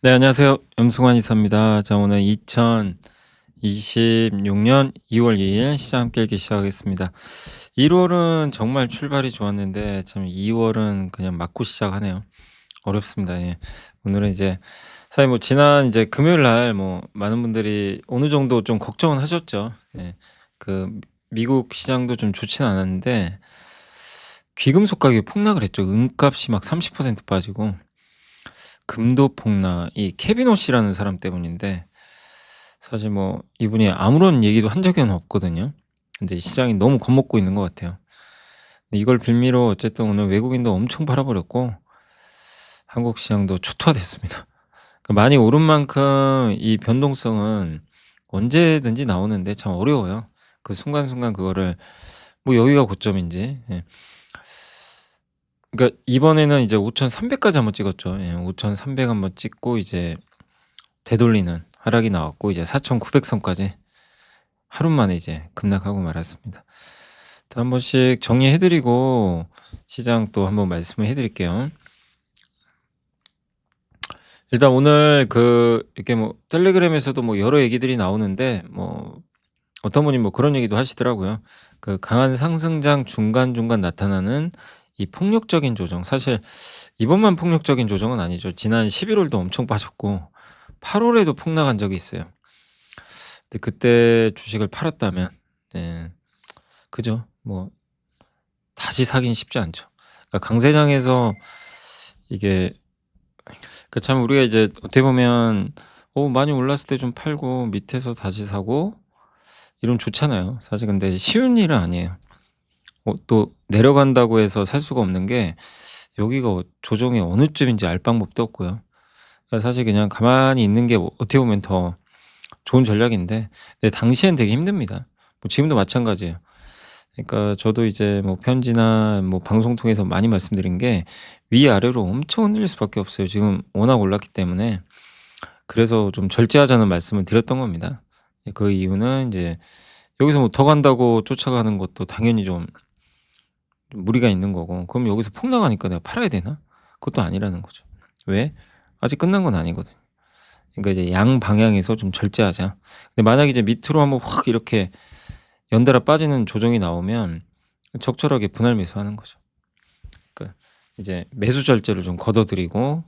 네, 안녕하세요. 염승환 이사입니다. 자, 오늘 2026년 2월 2일 시장 깨기 시작하겠습니다. 1월은 정말 출발이 좋았는데 참 2월은 그냥 맞고 시작하네요. 어렵습니다. 예. 오늘은 이제 사실 뭐 지난 이제 금요일 날 뭐 많은 분들이 어느 정도 좀 걱정은 하셨죠. 예. 그 미국 시장도 좀 좋지는 않았는데 귀금속 가격이 폭락을 했죠. 은값이 막 30% 빠지고 금도 폭락. 이 케빈 오씨라는 사람 때문인데 사실 뭐 이분이 아무런 얘기도 한 적은 없거든요. 근데 시장이 너무 겁먹고 있는 것 같아요. 근데 이걸 빌미로 어쨌든 오늘 외국인도 엄청 팔아 버렸고 한국 시장도 초토화됐습니다. 많이 오른 만큼 이 변동성은 언제든지 나오는데 참 어려워요. 그 순간순간 그거를 뭐 여기가 고점인지. 예. 그러니까 이번에는 이제 5,300 까지 한번 찍었죠. 예. 5,300 한번 찍고 이제 되돌리는 하락이 나왔고 이제 4,900 선까지 하루 만에 이제 급락하고 말았습니다. 또 한 번씩 정리해 드리고 시장 또 한번 말씀을 해 드릴게요. 일단 오늘 이렇게 뭐 텔레그램에서도 뭐 여러 얘기들이 나오는데 뭐 어떤 분이 뭐 그런 얘기도 하시더라고요. 그 강한 상승장 중간중간 나타나는 이 폭력적인 조정. 사실 이번만 폭력적인 조정은 아니죠. 지난 11 월도 엄청 빠졌고 8 월에도 폭락한 적이 있어요. 근데 그때 주식을 팔았다면 네, 그죠. 뭐 다시 사긴 쉽지 않죠. 그러니까 강세장에서 이게 참 우리가 이제 어떻게 보면 많이 올랐을 때 좀 팔고 밑에서 다시 사고 이러면 좋잖아요. 사실 근데 쉬운 일은 아니에요. 또 내려간다고 해서 살 수가 없는 게 여기가 조정이 어느 쯤인지 알 방법도 없고요. 그러니까 사실 그냥 가만히 있는 게 어떻게 보면 더 좋은 전략인데 근데 당시엔 되게 힘듭니다. 뭐 지금도 마찬가지예요. 그러니까 저도 이제 뭐 편지나 뭐 방송 통해서 많이 말씀드린 게 위아래로 엄청 흔들릴 수밖에 없어요. 지금 워낙 올랐기 때문에. 그래서 좀 절제하자는 말씀을 드렸던 겁니다. 그 이유는 이제 여기서 뭐 더 간다고 쫓아가는 것도 당연히 좀 무리가 있는 거고 그럼 여기서 폭락하니까 내가 팔아야 되나? 그것도 아니라는 거죠. 왜? 아직 끝난 건 아니거든요. 그러니까 이제 양방향에서 좀 절제하자. 근데 만약에 이제 밑으로 한번 확 이렇게 연달아 빠지는 조정이 나오면 적절하게 분할 매수하는 거죠. 그러니까 이제 매수 절제를 좀 걷어 들이고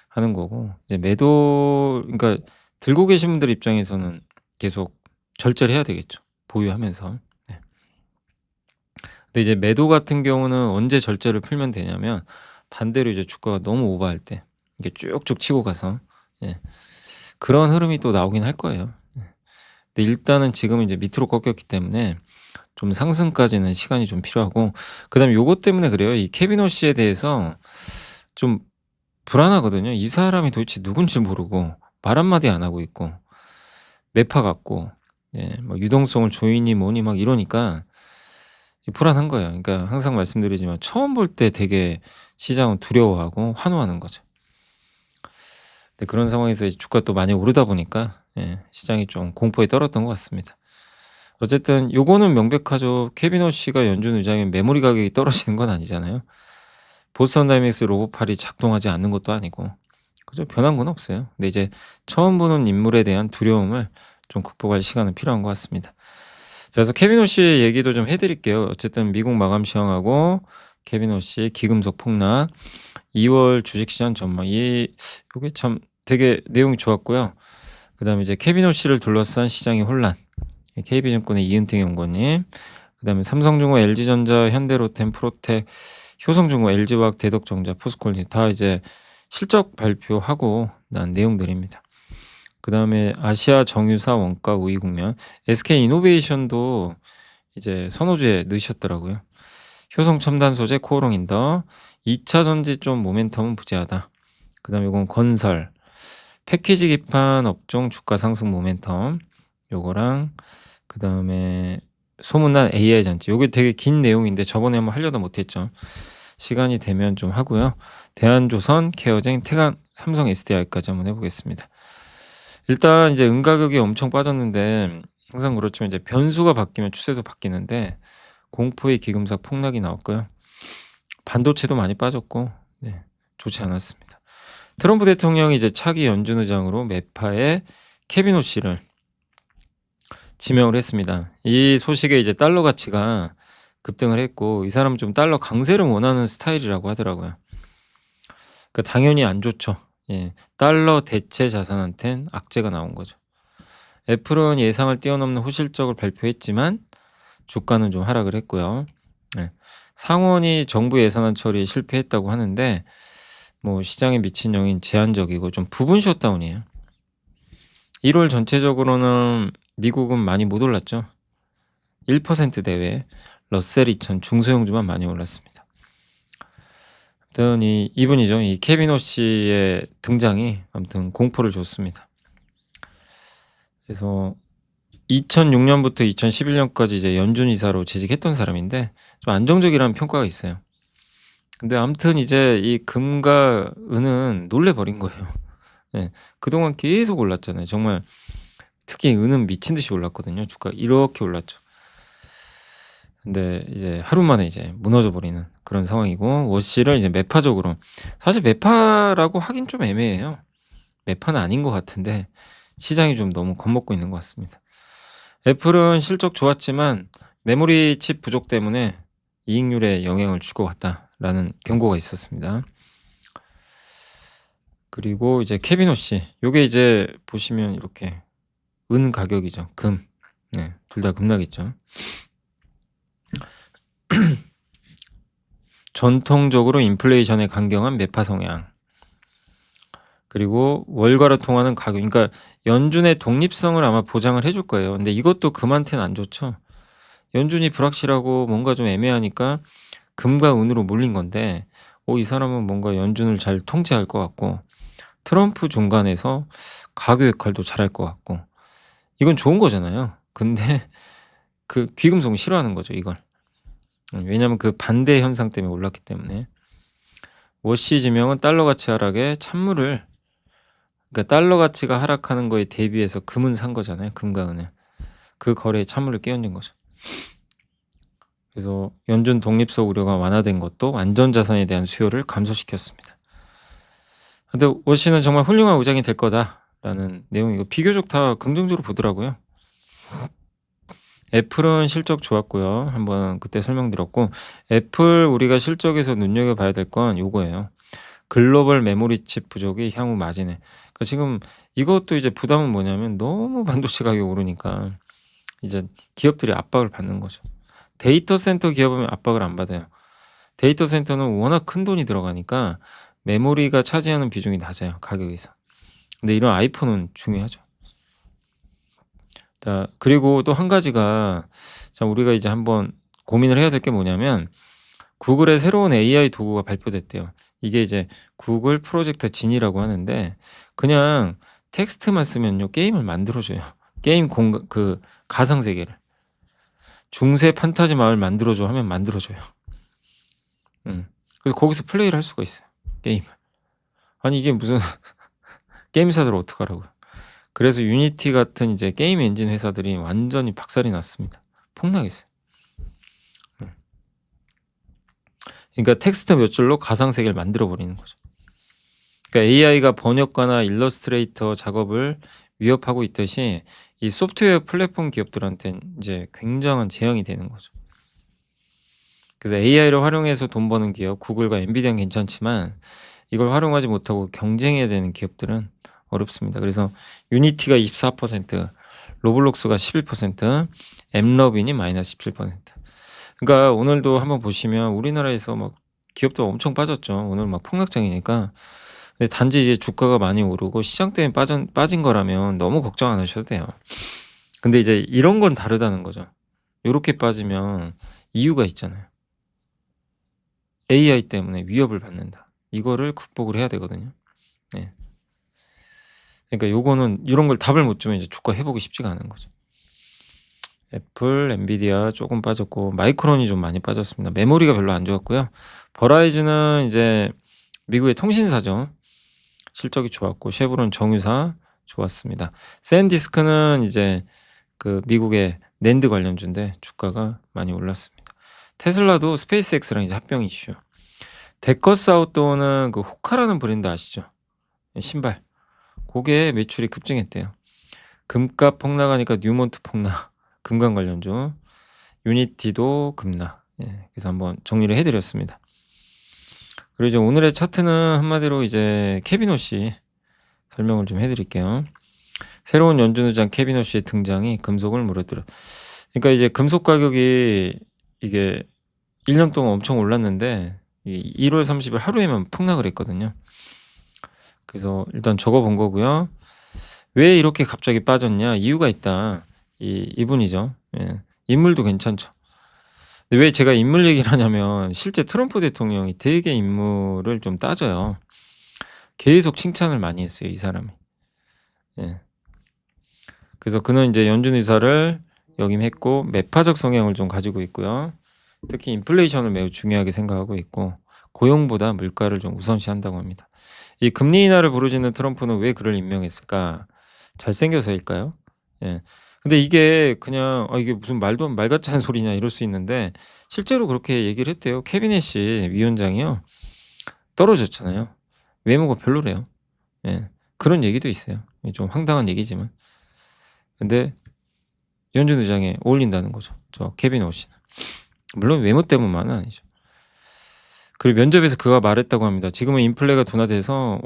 하는 거고 이제 매도 그러니까 들고 계신 분들 입장에서는 계속 절제를 해야 되겠죠, 보유하면서. 네. 근데 이제 매도 같은 경우는 언제 절제를 풀면 되냐면 반대로 이제 주가가 너무 오버할 때 이게 쭉쭉 치고 가서 예 그런 흐름이 또 나오긴 할 거예요. 예. 근데 일단은 지금은 이제 밑으로 꺾였기 때문에 좀 상승까지는 시간이 좀 필요하고 그다음에 요것 때문에 그래요. 이 케비노 씨에 대해서 좀 불안하거든요. 이 사람이 도대체 누군지 모르고 말 한마디 안 하고 있고 매파 같고 뭐 유동성을 조이니 뭐니 막 이러니까 불안한 거예요. 그러니까 항상 말씀드리지만 처음 볼 때 되게 시장은 두려워하고 환호하는 거죠. 근데 그런 상황에서 이제 주가가 또 많이 오르다 보니까 시장이 좀 공포에 떨었던 것 같습니다. 어쨌든 요거는 명백하죠. 케비노 씨가 연준 의장이 메모리 가격이 떨어지는 건 아니잖아요. 보스턴 다이내믹스 로봇팔이 작동하지 않는 것도 아니고 그죠? 변한 건 없어요. 근데 이제 처음 보는 인물에 대한 두려움을 좀 극복할 시간은 필요한 것 같습니다. 자 그래서 케빈 오씨 얘기도 좀 해 드릴게요. 어쨌든 미국 마감 시황하고 케빈 오씨 기금속 폭락, 2월 주식시장 전망 요게 참 되게 내용이 좋았고요. 그다음에 이제 케빈 오씨를 둘러싼 시장의 혼란, KB증권의 이은택 연구원님, 그다음에 삼성중공, LG전자, 현대로템, 프로텍, 효성중공, LG화학, 대덕정자, 포스코홀딩스 다 이제 실적 발표하고 난 내용들입니다. 그다음에 아시아 정유사 원가 우위 국면, SK이노베이션도 이제 선호주에 넣으셨더라고요. 효성첨단 소재, 코오롱인더, 2차 전지 좀 모멘텀은 부재하다. 그다음에 요건 건설, 패키지 기판 업종 주가 상승 모멘텀 요거랑 그다음에 소문난 AI 전지 요게 되게 긴 내용인데 저번에 한번 하려다 못 했죠. 시간이 되면 좀 하고요. 대한조선, 케어젠, 태강, 삼성 SDI까지 한번 해 보겠습니다. 일단 이제 은가격이 엄청 빠졌는데 항상 그렇지만 이제 변수가 바뀌면 추세도 바뀌는데 공포의 기금속 폭락이 나왔고요. 반도체도 많이 빠졌고 좋지 않았습니다. 트럼프 대통령이 이제 차기 연준 의장으로 메파의 케빈 오씨를 지명을 했습니다. 이 소식에 이제 달러 가치가 급등을 했고 이 사람은 좀 달러 강세를 원하는 스타일이라고 하더라고요. 당연히 안 좋죠. 예. 달러 대체 자산한텐 악재가 나온 거죠. 애플은 예상을 뛰어넘는 호실적을 발표했지만 주가는 좀 하락을 했고요. 예. 상원이 정부 예산안 처리에 실패했다고 하는데 뭐 시장에 미친 영향이 제한적이고 좀 부분 셧다운이에요. 1월 전체적으로는 미국은 많이 못 올랐죠. 1% 대외 러셀 2000 중소형주만 많이 올랐습니다. 아무튼 이분이죠. 이 케빈 오씨의 등장이 아무튼 공포를 줬습니다. 그래서 2006년부터 2011년까지 이제 연준 이사로 재직했던 사람인데 좀 안정적이라는 평가가 있어요. 근데 아무튼 이제 이 금과 은은 놀래버린 거예요. 예. 그동안 계속 올랐잖아요. 정말 특히 은은 미친 듯이 올랐거든요. 주가가 이렇게 올랐죠. 근데 이제 하루 만에 이제 무너져 버리는 그런 상황이고 워시를 이제 매파적으로 사실 매파라고 하긴 좀 애매해요. 매파는 아닌 것 같은데 시장이 좀 너무 겁먹고 있는 것 같습니다. 애플은 실적 좋았지만 메모리 칩 부족 때문에 이익률에 영향을 줄 것 같다라는 경고가 있었습니다. 그리고 이제 케빈 오씨 요게 이제 보시면 이렇게 은 가격이죠. 금. 네. 둘 다 급락했죠. 전통적으로 인플레이션에 강경한 매파 성향. 그리고 월가로 통하는 가격. 그러니까 연준의 독립성을 아마 보장을 해줄 거예요. 근데 이것도 금한테는 안 좋죠. 연준이 불확실하고 뭔가 좀 애매하니까 금과 은으로 몰린 건데 이 사람은 뭔가 연준을 잘 통제할 것 같고 트럼프 중간에서 가교 역할도 잘할 것 같고 이건 좋은 거잖아요. 근데 그 귀금속 싫어하는 거죠, 이걸. 왜냐하면 그 반대 현상 때문에 올랐기 때문에. 워시 지명은 달러 가치 하락에 찬물을 그러니까 달러 가치가 하락하는 거에 대비해서 금은 산 거잖아요, 금과 은을. 그 거래에 찬물을 끼얹은 거죠. 그래서 연준 독립성 우려가 완화된 것도 안전자산에 대한 수요를 감소시켰습니다. 근데 워시는 정말 훌륭한 의장이 될 거다라는 내용이고 비교적 다 긍정적으로 보더라고요. 애플은 실적 좋았고요. 한번 그때 설명드렸고 애플 우리가 실적에서 눈여겨봐야 될 건 요거예요. 글로벌 메모리 칩 부족이 향후 마진에 지금 이것도 이제 부담은 뭐냐면 너무 반도체 가격이 오르니까 이제 기업들이 압박을 받는 거죠. 데이터 센터 기업은 압박을 안 받아요. 데이터 센터는 워낙 큰 돈이 들어가니까 메모리가 차지하는 비중이 낮아요, 가격에서. 근데 이런 아이폰은 중요하죠. 자, 그리고 또 한 가지가 우리가 이제 한번 고민을 해야 될 게 뭐냐면 구글의 새로운 AI 도구가 발표됐대요. 이게 이제 구글 프로젝트 진이라고 하는데 그냥 텍스트만 쓰면요 게임을 만들어 줘요. 게임 그 가상 세계를. 중세 판타지 마을 만들어 줘 하면 만들어 줘요. 그래서 거기서 플레이를 할 수가 있어요, 게임을. 아니 이게 무슨 게임사들 어떡하라고요. 그래서 유니티 같은 이제 게임 엔진 회사들이 완전히 박살이 났습니다. 폭락했어요. 그러니까 텍스트 몇 줄로 가상 세계를 만들어 버리는 거죠. 그러니까 AI가 번역가나 일러스트레이터 작업을 위협하고 있듯이 이 소프트웨어 플랫폼 기업들한테는 이제 굉장한 재앙이 되는 거죠. 그래서 AI를 활용해서 돈 버는 기업, 구글과 엔비디아는 괜찮지만 이걸 활용하지 못하고 경쟁해야 되는 기업들은 어렵습니다. 그래서 유니티가 24%, 로블록스가 11%, 엠러빈이 마이너스 17%. 그러니까 오늘도 한번 보시면 우리나라에서 막 기업도 엄청 빠졌죠. 오늘 막 폭락장이니까. 근데 단지 이제 주가가 많이 오르고 시장 때문에 빠진 거라면 너무 걱정 안 하셔도 돼요. 근데 이제 이런 건 다르다는 거죠. 요렇게 빠지면 이유가 있잖아요. AI 때문에 위협을 받는다. 이거를 극복을 해야 되거든요. 네. 그러니까 요거는 이런 걸 답을 못 주면 이제 주가 회복이 쉽지가 않은 거죠. 애플, 엔비디아 조금 빠졌고 마이크론이 좀 많이 빠졌습니다. 메모리가 별로 안 좋았고요. 버라이즌은 이제 미국의 통신사죠. 실적이 좋았고 쉐보론 정유사 좋았습니다. 샌디스크는 이제 그 미국의 낸드 관련주인데 주가가 많이 올랐습니다. 테슬라도 스페이스X랑 이제 합병 이슈. 데커스 아웃도어는 그 호카라는 브랜드 아시죠? 신발. 고게 매출이 급증했대요. 금값 폭락하니까 뉴몬트 폭락. 금강 관련주. 유니티도 급락. 그래서 한번 정리를 해 드렸습니다. 그리고 이제 오늘의 차트는 한마디로 이제 케빈 호씨 설명을 좀 해 드릴게요. 새로운 연준의장 케빈 호씨의 등장이 금속을 물어들어. 그러니까 이제 금속 가격이 이게 1년 동안 엄청 올랐는데 이 1월 30일 하루에만 폭락을 했거든요. 그래서 일단 적어 본 거고요. 왜 이렇게 갑자기 빠졌냐? 이유가 있다. 이분이죠. 인물도 괜찮죠. 근데 왜 제가 인물 얘기를 하냐면 실제 트럼프 대통령이 되게 인물을 좀 따져요. 계속 칭찬을 많이 했어요, 이 사람이. 예. 그래서 그는 인제 연준 의사를 역임했고 매파적 성향을 좀 가지고 있고요. 특히 인플레이션을 매우 중요하게 생각하고 있고 고용보다 물가를 좀 우선시한다고 합니다. 이 금리 인하를 부르짖는 트럼프는 왜 그를 임명했을까? 잘생겨서일까요? 예. 근데 이게 그냥 '아 이게 무슨 말 같지 않은 소리냐.' 이럴 수 있는데 실제로 그렇게 얘기를 했대요. 캐비넷이 위원장이요. 떨어졌잖아요. 외모가 별로래요. 예. 그런 얘기도 있어요. 좀 황당한 얘기지만. 근데 연준 의장에 어울린다는 거죠. 저 케빈 오씨는. 물론 외모 때문만은 아니죠. 그리고 면접에서 그가 말했다고 합니다. "지금은 인플레가 둔화돼서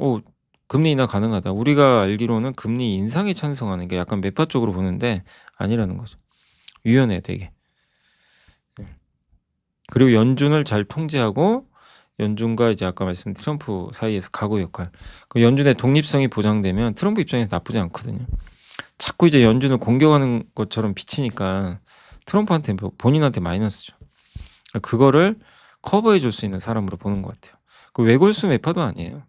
금리 인하 가능하다." 우리가 알기로는 금리 인상에 찬성하는 게 약간 매파 쪽으로 보는데 아니라는 거죠. 유연해요 되게. 예. 그리고 연준을 잘 통제하고 연준과 이제 아까 말씀드린 트럼프 사이에서 가구 역할. 그 연준의 독립성이 보장되면 트럼프 입장에서 나쁘지 않거든요. 자꾸 이제 연준을 공격하는 것처럼 비치니까 트럼프한테 본인한테 마이너스죠. 그거를 커버해 줄 수 있는 사람으로 보는 것 같아요. 그 외골수 매파도 아니에요.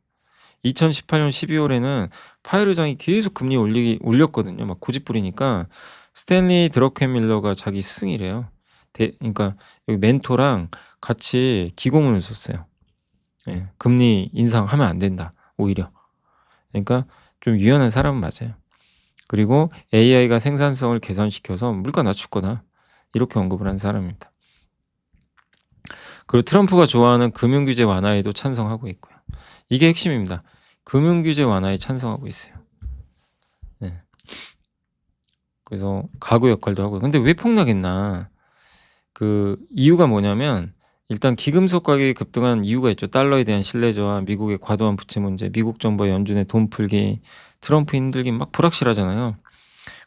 2018년 12월에는 파웰 의장이 계속 금리 올렸거든요. 막 고집 부리니까 스탠리 드러켄밀러가 자기 스승이래요. 그러니까 여기 멘토랑 같이 기고문을 썼어요. 예. "금리 인상하면 안 된다 오히려." 그러니까 좀 유연한 사람은 맞아요. 그리고 "AI가 생산성을 개선시켜서 물가 낮출 거다." 이렇게 언급을 한 사람입니다. 그리고 트럼프가 좋아하는 금융 규제 완화에도 찬성하고 있고요. 이게 핵심입니다. 금융 규제 완화에 찬성하고 있어요. 네. 그래서 가구 역할도 하고요. 근데 왜 폭락했나? 그 이유가 뭐냐면 일단 기금속 가격이 급등한 이유가 있죠. 달러에 대한 신뢰 저하, 미국의 과도한 부채 문제, 미국 정부와 연준의 돈 풀기, 트럼프 힘들기 막 불확실하잖아요.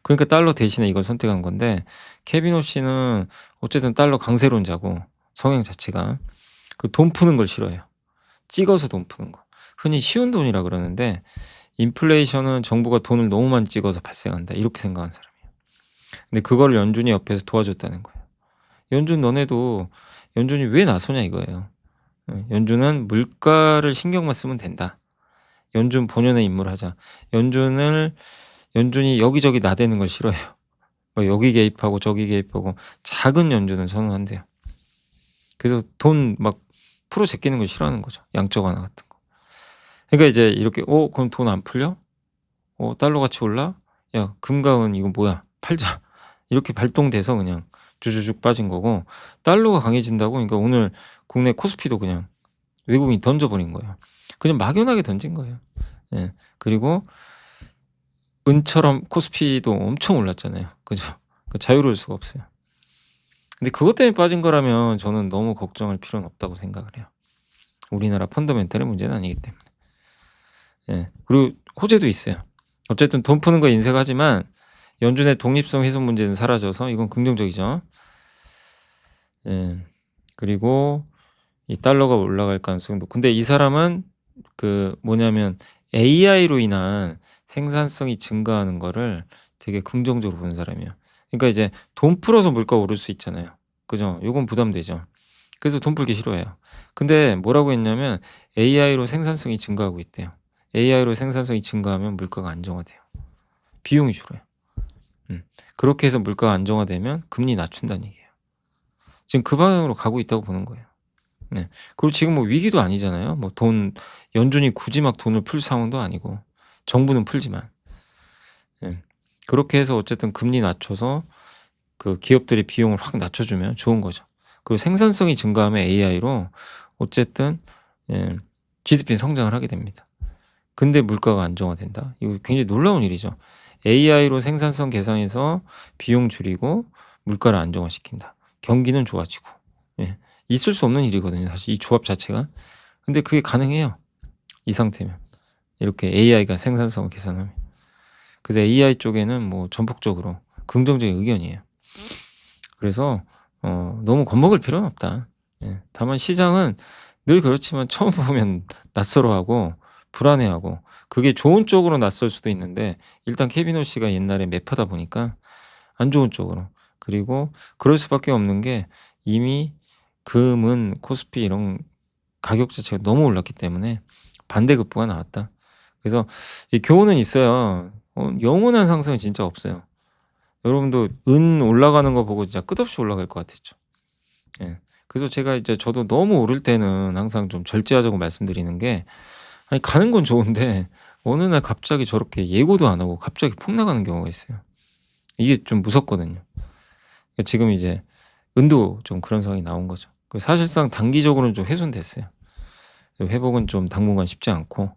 그러니까 달러 대신에 이걸 선택한 건데 케빈 오씨는 어쨌든 달러 강세론자고 성향 자체가 그 돈 푸는 걸 싫어해요. 찍어서 돈 푸는 거. 흔히 쉬운 돈이라 그러는데 인플레이션은 정부가 돈을 너무 많이 찍어서 발생한다. 이렇게 생각하는 사람이에요. 근데 그거를 연준이 옆에서 도와줬다는 거예요. 너네도 연준이 왜 나서냐 이거예요. 연준은 물가를 신경만 쓰면 된다. 연준 본연의 임무를 하자. 연준이 여기저기 나대는 걸 싫어해요. 뭐 여기 개입하고 저기 개입하고 작은 연준은 선호한대요. 그래서 돈 막 풀어 제끼는 걸 싫어하는 거죠. 양적 완화 같은 거. 그러니까 이제 이렇게 그럼 돈 안 풀려? 달러 가치 올라? 야 금과 은 이거 뭐야? 팔자." 이렇게 발동돼서 그냥 주주죽 빠진 거고 달러가 강해진다고 그러니까 오늘 국내 코스피도 그냥 외국인이 던져 버린 거예요. 그냥 막연하게 던진 거예요. 예. 그리고 은처럼 코스피도 엄청 올랐잖아요. 그죠? 그 자유로울 수가 없어요. 근데 그것 때문에 빠진 거라면 저는 너무 걱정할 필요는 없다고 생각을 해요. 우리나라 펀더멘털의 문제는 아니기 때문에. 예. 그리고 호재도 있어요. 어쨌든 돈 푸는 거 인색하지만 연준의 독립성 훼손 문제는 사라져서 이건 긍정적이죠. 예. 그리고 이 달러가 올라갈 가능성도 근데 이 사람은 그 뭐냐면 AI로 인한 생산성이 증가하는 거를 되게 긍정적으로 보는 사람이에요. 그러니까 이제 돈 풀어서 물가 오를 수 있잖아요. 그죠? 요건 부담되죠. 그래서 돈 풀기 싫어해요. 근데 뭐라고 했냐면 AI로 생산성이 증가하고 있대요. AI로 생산성이 증가하면 물가가 안정화돼요. 비용이 줄어요. 그렇게 해서 물가가 안정화되면 금리 낮춘다는 얘기예요. 지금 그 방향으로 가고 있다고 보는 거예요. 네. 그리고 지금 뭐 위기도 아니잖아요. 뭐 연준이 굳이 막 돈을 풀 상황도 아니고 정부는 풀지만. 예. 그렇게 해서 어쨌든 금리 낮춰서 그 기업들의 비용을 확 낮춰주면 좋은 거죠. 그리고 생산성이 증가하면 AI로 어쨌든 GDP 성장을 하게 됩니다. 근데 물가가 안정화된다. 이거 굉장히 놀라운 일이죠. AI로 생산성 개선해서 비용 줄이고 물가를 안정화시킨다. 경기는 좋아지고. 예. 있을 수 없는 일이거든요, 사실 이 조합 자체가. 근데 그게 가능해요, 이 상태면. 이렇게 AI가 생산성을 개선하면. 그래서 AI 쪽에는 뭐 전폭적으로 긍정적인 의견이에요. 그래서 너무 겁먹을 필요는 없다. 예. 다만 시장은 늘 그렇지만 처음 보면 낯설어하고 불안해하고 그게 좋은 쪽으로 낯설 수도 있는데 일단 케비노 씨가 옛날에 매파다 보니까 안 좋은 쪽으로. 그리고 그럴 수밖에 없는 게 이미 금, 은, 코스피 이런 가격 자체가 너무 올랐기 때문에 반대급부가 나왔다. 그래서 이 교훈은 있어요. 영원한 상승은 진짜 없어요. 여러분도 은 올라가는 거 보고 진짜 끝없이 올라갈 것 같았죠. 예. 그래서 제가 이제 저도 너무 오를 때는 항상 좀 절제하자고 말씀드리는 게 아니 가는 건 좋은데 어느 날 갑자기 저렇게 예고도 안 하고 갑자기 푹 나가는 경우가 있어요. 이게 좀 무섭거든요. 지금 이제 은도 좀 그런 상황이 나온 거죠. 사실상 단기적으로는 좀 훼손됐어요. 회복은 좀 당분간 쉽지 않고.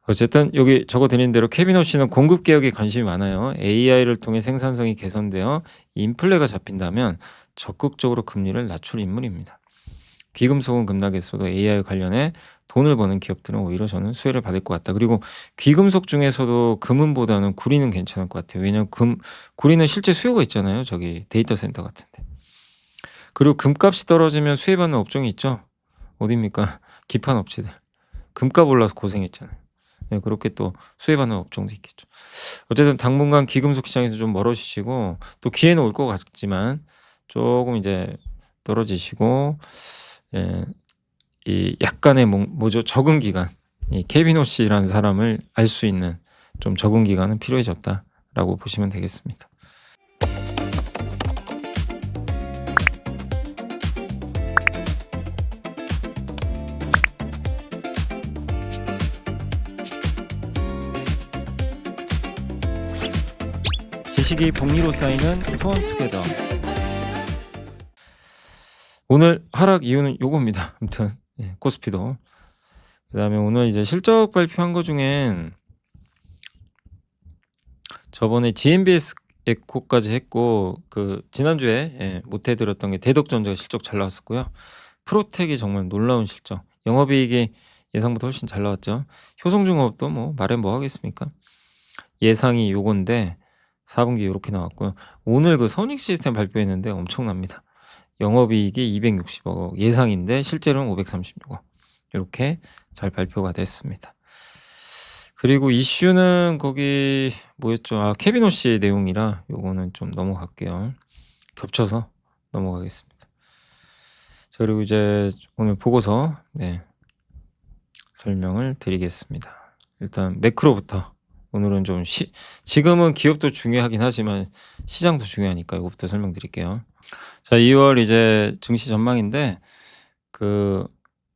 어쨌든 여기 적어 드린 대로 케비노 씨는 공급 개혁에 관심이 많아요. AI를 통해 생산성이 개선되어 인플레가 잡힌다면 적극적으로 금리를 낮출 인물입니다. 귀금속은 급락했어도 AI 관련해 돈을 버는 기업들은 오히려 저는 수혜를 받을 것 같다. 그리고 귀금속 중에서도 금은보다는 구리는 괜찮을 것 같아요. 왜냐하면 구리는 실제 수요가 있잖아요. 저기 데이터 센터 같은데. 그리고 금값이 떨어지면 수혜받는 업종이 있죠. 어디입니까? 기판 업체들. 금값 올라서 고생했잖아요. 네, 그렇게 또 수혜받는 업종도 있겠죠. 어쨌든 당분간 귀금속 시장에서 좀 멀어지시고 또 기회는 올 것 같지만 조금 이제 떨어지시고 예, 이 약간의 뭐죠? 적응 기간. 이 케비노 씨라는 사람을 알 수 있는 좀 적응 기간은 필요해졌다라고 보시면 되겠습니다. 지식이 복리로 쌓이는 투원투게더. 오늘 하락 이유는 요겁니다. 아무튼 예, 코스피도. 그다음에 오늘 이제 실적 발표한 거 중엔 저번에 GMBS 에코까지 했고 그 지난주에 예, 못 해드렸던 게 대덕전자가 실적 잘 나왔었고요. 프로텍이 정말 놀라운 실적. 영업이익이 예상보다 훨씬 잘 나왔죠. 효성중공업도 뭐 말해 뭐 하겠습니까? 예상이 요건데 4분기 요렇게 나왔고요. 오늘 그 선익시스템 발표했는데 엄청납니다. 영업이익이 260억 예상인데 실제로는 536억 요렇게 잘 발표가 됐습니다. 그리고 이슈는 거기 뭐였죠? 케비노 씨 내용이라 요거는 좀 넘어갈게요. 겹쳐서 넘어가겠습니다. 자 그리고 이제 오늘 보고서 네, 설명을 드리겠습니다. 일단 매크로부터 오늘은 좀 지금은 기업도 중요하긴 하지만 시장도 중요하니까 이거부터 설명드릴게요. 자 2월 이제 증시 전망인데 그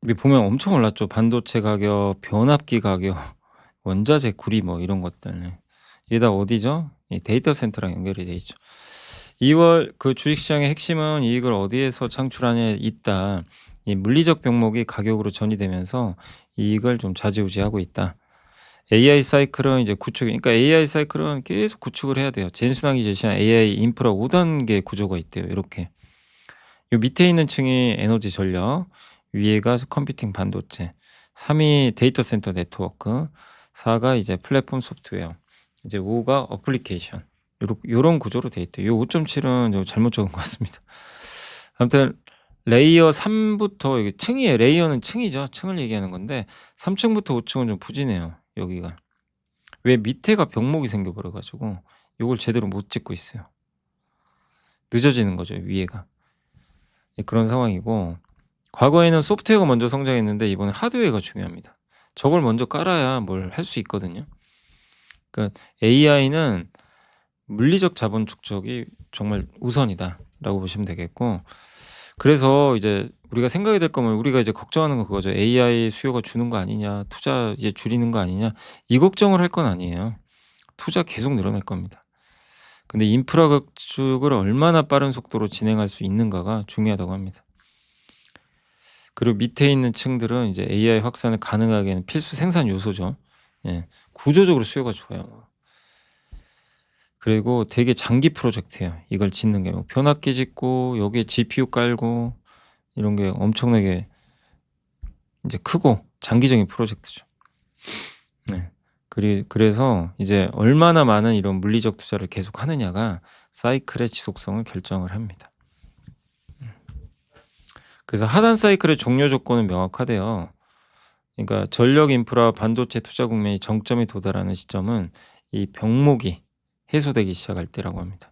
여기 보면 엄청 올랐죠. 반도체 가격, 변압기 가격, 원자재 구리 뭐 이런 것들. 이게 다 어디죠? 이 데이터 센터랑 연결이 돼 있죠. 2월 그 주식시장의 핵심은 이익을 어디에서 창출하냐에 있다. 이 물리적 병목이 가격으로 전이되면서 이익을 좀 좌지우지하고 있다. AI 사이클은 이제 구축, 그러니까 AI 사이클은 계속 구축을 해야 돼요. 젠순환이 제시한 AI 인프라 5단계 구조가 있대요. 이렇게. 요 밑에 있는 층이 에너지 전력, 위에가 컴퓨팅 반도체, 3이 데이터 센터 네트워크, 4가 이제 플랫폼 소프트웨어, 이제 5가 어플리케이션. 요런 구조로 돼 있대요. 요 5.7은 잘못 적은 것 같습니다. 아무튼 레이어 3부터 이게 층이에요. 레이어는 층이죠. 층을 얘기하는 건데 3층부터 5층은 좀 부진해요. 여기가. 왜 밑에가 병목이 생겨버려 가지고 요걸 제대로 못 짓고 있어요. 늦어지는 거죠, 위에가. 예, 그런 상황이고 과거에는 소프트웨어가 먼저 성장했는데 이번에 하드웨어가 중요합니다. 저걸 먼저 깔아야 뭘 할 수 있거든요. 그러니까 AI는 물리적 자본 축적이 정말 우선이다라고 보시면 되겠고 그래서 이제 우리가 생각이 될 거면 우리가 이제 걱정하는 건 그거죠. 'AI 수요가 주는 거 아니냐. 투자 이제 줄이는 거 아니냐.' 이 걱정을 할 건 아니에요. 투자 계속 늘어날 겁니다. 근데 인프라 구축을 얼마나 빠른 속도로 진행할 수 있는가가 중요하다고 합니다. 그리고 밑에 있는 층들은 이제 AI 확산을 가능하게 하는 필수 생산 요소죠. 예. 구조적으로 수요가 좋아요. 그리고 되게 장기 프로젝트예요. 이걸 짓는 게 뭐 변압기 짓고 여기에 GPU 깔고 이런 게 엄청나게 인제 크고 장기적인 프로젝트죠. 네. 그래서 이제 얼마나 많은 이런 물리적 투자를 계속하느냐가 사이클의 지속성을 결정을 합니다. 그래서 하단 사이클의 종료 조건은 명확하대요. 그러니까 전력 인프라 반도체 투자 국면이 정점에 도달하는 시점은 이 병목이 해소되기 시작할 때라고 합니다.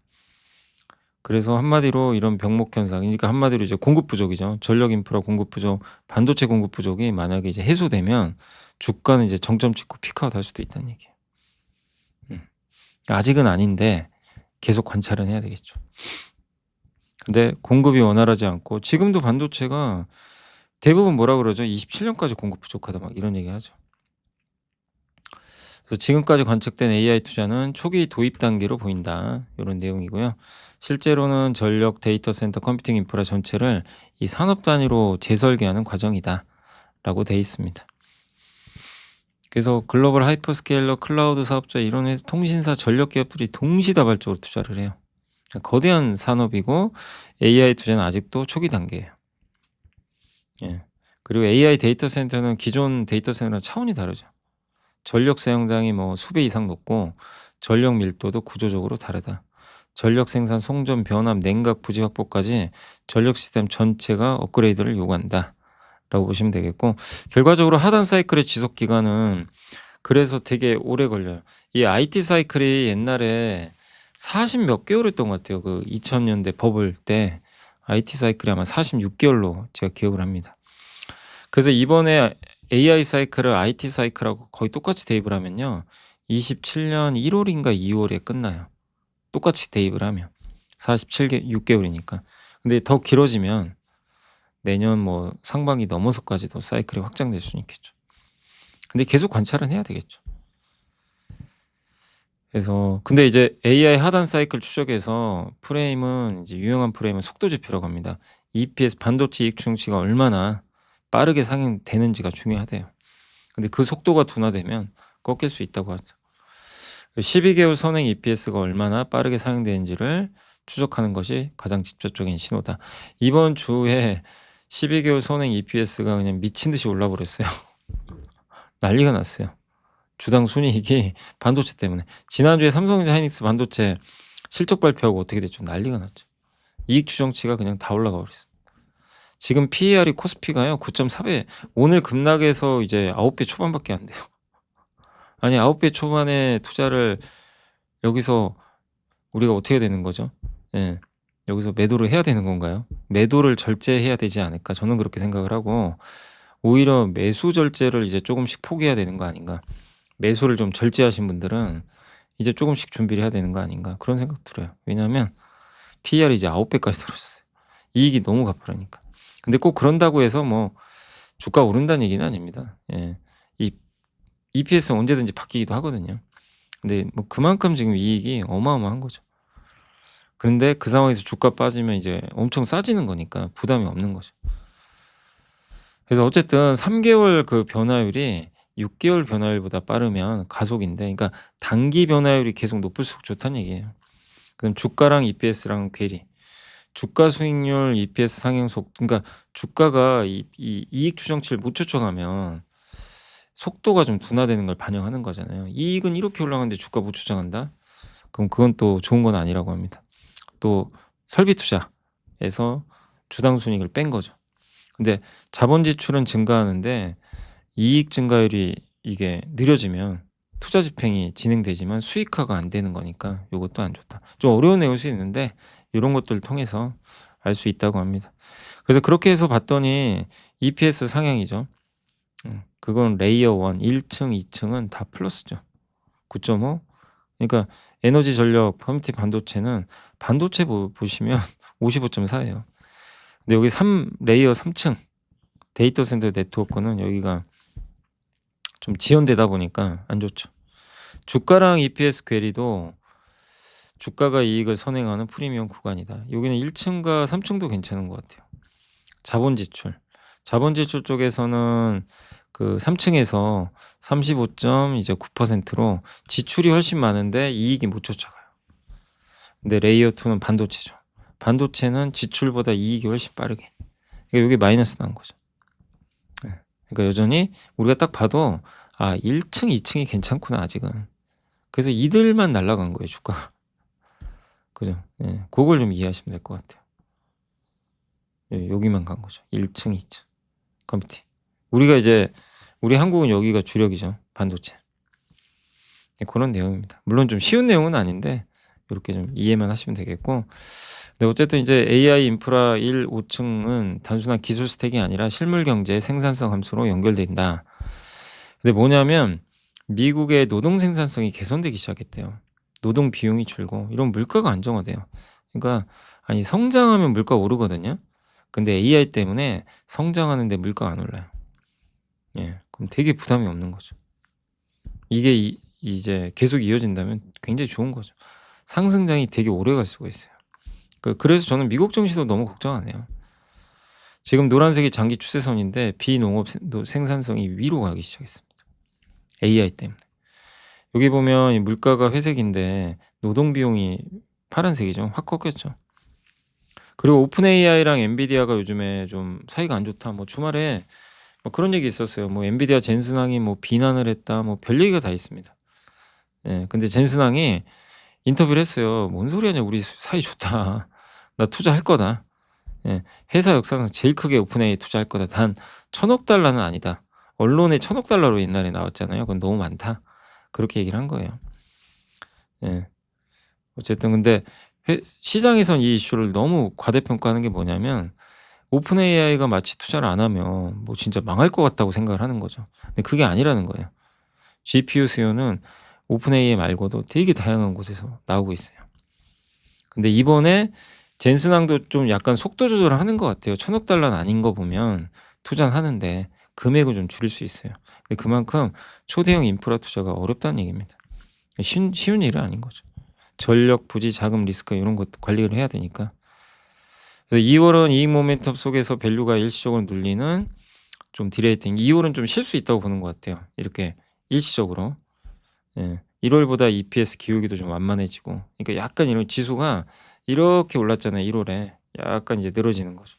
그래서 한마디로 이런 병목 현상, 그러니까 한마디로 이제 공급 부족이죠. 전력 인프라 공급 부족, 반도체 공급 부족이 만약에 이제 해소되면 주가는 이제 정점 찍고 피크아웃 할 수도 있다는 얘기예요. 음. 아직은 아닌데 계속 관찰은 해야 되겠죠. 근데 공급이 원활하지 않고 지금도 반도체가 대부분 뭐라 그러죠? "27 년까지 공급 부족하다." 막 이런 얘기하죠. 그래서 "지금까지 관측된 AI 투자는 초기 도입 단계로 보인다." 요런 내용이고요. "실제로는 전력 데이터 센터 컴퓨팅 인프라 전체를 이 산업 단위로 재설계하는 과정이다."라고 돼 있습니다. 그래서 글로벌 하이퍼스케일러, 클라우드 사업자 이런 통신사, 전력 기업들이 동시다발적으로 투자를 해요. 거대한 산업이고 AI 투자는 아직도 초기 단계예요. 예. 그리고 AI 데이터 센터는 기존 데이터 센터랑 차원이 다르죠. 전력 사용량이 뭐 수배 이상 높고 전력 밀도도 구조적으로 다르다. 전력 생산, 송전, 변압, 냉각, 부지 확보까지 전력 시스템 전체가 업그레이드를 요구한다라고 보시면 되겠고, 결과적으로 하단 사이클의 지속 기간은 그래서 되게 오래 걸려요. 이 IT 사이클이 옛날에 40 몇 개월이었던 것 같아요. 그 2000 년대 버블 때 IT 사이클이 아마 46 개월로 제가 기억을 합니다. 그래서 이번에 AI 사이클을 IT 사이클하고 거의 똑같이 대입을 하면요. 27년 1 월인가 2 월에 끝나요. 똑같이 대입을 하면. 47 개 6 개월이니까. 근데 더 길어지면 내년 뭐 상반기 넘어서까지도 사이클이 확장될 수는 있겠죠. 근데 계속 관찰은 해야 되겠죠. 그래서 근데 이제 AI 하단 사이클 추적에서 프레임은 이제 유용한 프레임은 속도 지표라고 합니다. EPS 반도체 이익 추정치가 얼마나 빠르게 상향되는지가 중요하대요. 근데 그 속도가 둔화되면 꺾일 수 있다고 하죠. 12 개월 선행 EPS가 얼마나 빠르게 상향되는지를 추적하는 것이 가장 직접적인 신호다. 이번 주에 12 개월 선행 EPS가 그냥 미친 듯이 올라 버렸어요. 난리가 났어요. 주당 순이익이 반도체 때문에. 지난주에 삼성전자 하이닉스 반도체 실적 발표하고 어떻게 됐죠? 난리가 났죠. 이익 추정치가 그냥 다 올라가 버렸어요. 지금 PER이 코스피가요 9.4배. 오늘 급락해서 이제 9배 초반밖에 안 돼요. 아니 9배 초반에 투자를 여기서 우리가 어떻게 되는 거죠? 예. 여기서 매도를 해야 되는 건가요? 매도를 절제해야 되지 않을까? 저는 그렇게 생각을 하고 오히려 매수 절제를 이제 쪼금씩 포기해야 되는 거 아닌가. 매수를 좀 절제하신 분들은 이제 쪼금씩 준비를 해야 되는 거 아닌가 그런 생각 들어요. 왜냐하면 PER이 이제 9 배까지 떨어졌어요. 이익이 너무 가파르니까. 근데 꼭 그런다고 해서 뭐 주가 오른다는 얘기는 아닙니다. 예. 이 EPS는 언제든지 바뀌기도 하거든요. 근데 뭐 그만큼 지금 이익이 어마어마한 거죠. 그런데 그 상황에서 주가 빠지면 이제 엄청 싸지는 거니까 부담이 없는 거죠. 그래서 어쨌든 3 개월 그 변화율이 6 개월 변화율보다 빠르면 가속인데, 그러니까 단기 변화율이 계속 높을수록 좋다는 얘기예요. 그럼 주가랑 EPS랑 괴리. 주가 수익률, EPS 상향 속, 그러니까 주가가 이 이익 추정치를 못 쫓아가면 속도가 좀 둔화되는 걸 반영하는 거잖아요. 이익은 이렇게 올라가는데 주가 못 쫓아간다? 그럼 그건 또 좋은 건 아니라고 합니다. 또 설비 투자에서 주당 순이익을 뺀 거죠. 근데 자본 지출은 증가하는데 이익 증가율이 이게 느려지면 투자 집행이 진행되지만 수익화가 안 되는 거니까 요것도 안 좋다. 좀 어려운 내용일 수 있는데 요런 것들을 통해서 알 수 있다고 합니다. 그래서 그렇게 해서 봤더니 EPS 상향이죠. 그건 레이어 1 1 층, 2 층은 다 플러스죠. 9.5. 그러니까 에너지 전력 커뮤니티 반도체는 반도체 보시면 55.4 예요. 근데 여기 3 레이어 3 층 데이터 센터 네트워크는 여기가 좀 지연되다 보니까 안 좋죠. 주가랑 EPS 괴리도 주가가 이익을 선행하는 프리미엄 구간이다. 여기는 1 층과 3 층도 괜찮은 것 같아요. 자본 지출. 자본 지출 쪽에서는 그 3 층에서 35점 이제 9%로 지출이 훨씬 많은데 이익이 못 쫓아가요. 근데 레이어 2는 반도체죠. 반도체는 지출보다 이익이 훨씬 빠르게. 그러니까 요게 마이너스 난 거죠. 예. 그러니까 여전히 우리가 딱 봐도 1 층, 2 층이 괜찮구나 아직은. 그래서 이들만 날라간 거예요 주가가. 그죠. 예. 고걸 좀 이해하시면 될 것 같아요. 예 여기만 간 거죠. 1 층, 2 층 컴퓨팅. 우리가 이제 우리 한국은 여기가 주력이죠 반도체. 네 고런 내용입니다. 물론 좀 쉬운 내용은 아닌데 요렇게 좀 이해만 하시면 되겠고 네 어쨌든 이제 AI 인프라 1, 5 층은 단순한 기술 스택이 아니라 실물 경제의 생산성 함수로 연결된다. 근데 뭐냐면 미국의 노동 생산성이 개선되기 시작했대요. 노동 비용이 줄고 이러면 물가가 안정화돼요. 그러니까 아니 성장하면 물가가 오르거든요. 근데 AI 때문에 성장하는데 물가가 안 올라요. 예. 그럼 되게 부담이 없는 거죠. 이게 이제 계속 이어진다면 굉장히 좋은 거죠. 상승장이 되게 오래갈 수가 있어요. 그래서 저는 미국 증시도 너무 걱정 안 해요. 지금 노란색이 장기 추세선인데 비농업 생산성이 위로 가기 시작했습니다. AI 때문에. 여기 보면 이 물가가 회색인데 노동 비용이 파란색이죠. 확 꺾였죠. 그리고 오픈 AI랑 엔비디아가 요즘에 좀 사이가 안 좋다. 뭐 주말에 뭐 그런 얘기 있었어요. 뭐 엔비디아 젠슨왕이 뭐 비난을 했다. 뭐 별 얘기가 다 있습니다. 예. 근데 젠슨왕이 인터뷰를 했어요. "뭔 소리 하냐. 우리 사이 좋다. 나 투자할 거다. 예. 회사 역사상 제일 크게 오픈 AI 투자할 거다. 단 1,000억 달러는 아니다." 언론에 1,000억 달러로 옛날에 나왔잖아요. "그건 너무 많다." 그렇게 얘기를 한 거예요. 예. 어쨌든 근데 시장에선 이 이슈를 너무 과대평가하는 게 뭐냐면 오픈 AI가 마치 투자를 안 하면 뭐 진짜 망할 것 같다고 생각을 하는 거죠. 근데 그게 아니라는 거예요. GPU 수요는 오픈 AI 말고도 되게 다양한 곳에서 나오고 있어요. 근데 이번에 젠슨왕도 좀 약간 속도 조절을 하는 것 같아요. 1,000억 달러는 아닌 거 보면 투자는 하는데 금액을 좀 줄일 수 있어요. 근데 그만큼 초대형 인프라 투자가 어렵다는 얘기입니다. 쉬운 일은 아닌 거죠. 전력, 부지, 자금, 리스크 이런 것 관리를 해야 되니까. 그래서 2 월은 이익 모멘텀 속에서 밸류가 일시적으로 눌리는 좀 디레이팅 2 월은 좀 쉴 수 있다고 보는 것 같아요. 이렇게 일시적으로. 예. 1 월보다 EPS 기울기도 좀 완만해지고 그러니까 약간 이런 지수가 이렇게 올랐잖아요 1 월에. 약간 이제 늘어지는 거죠.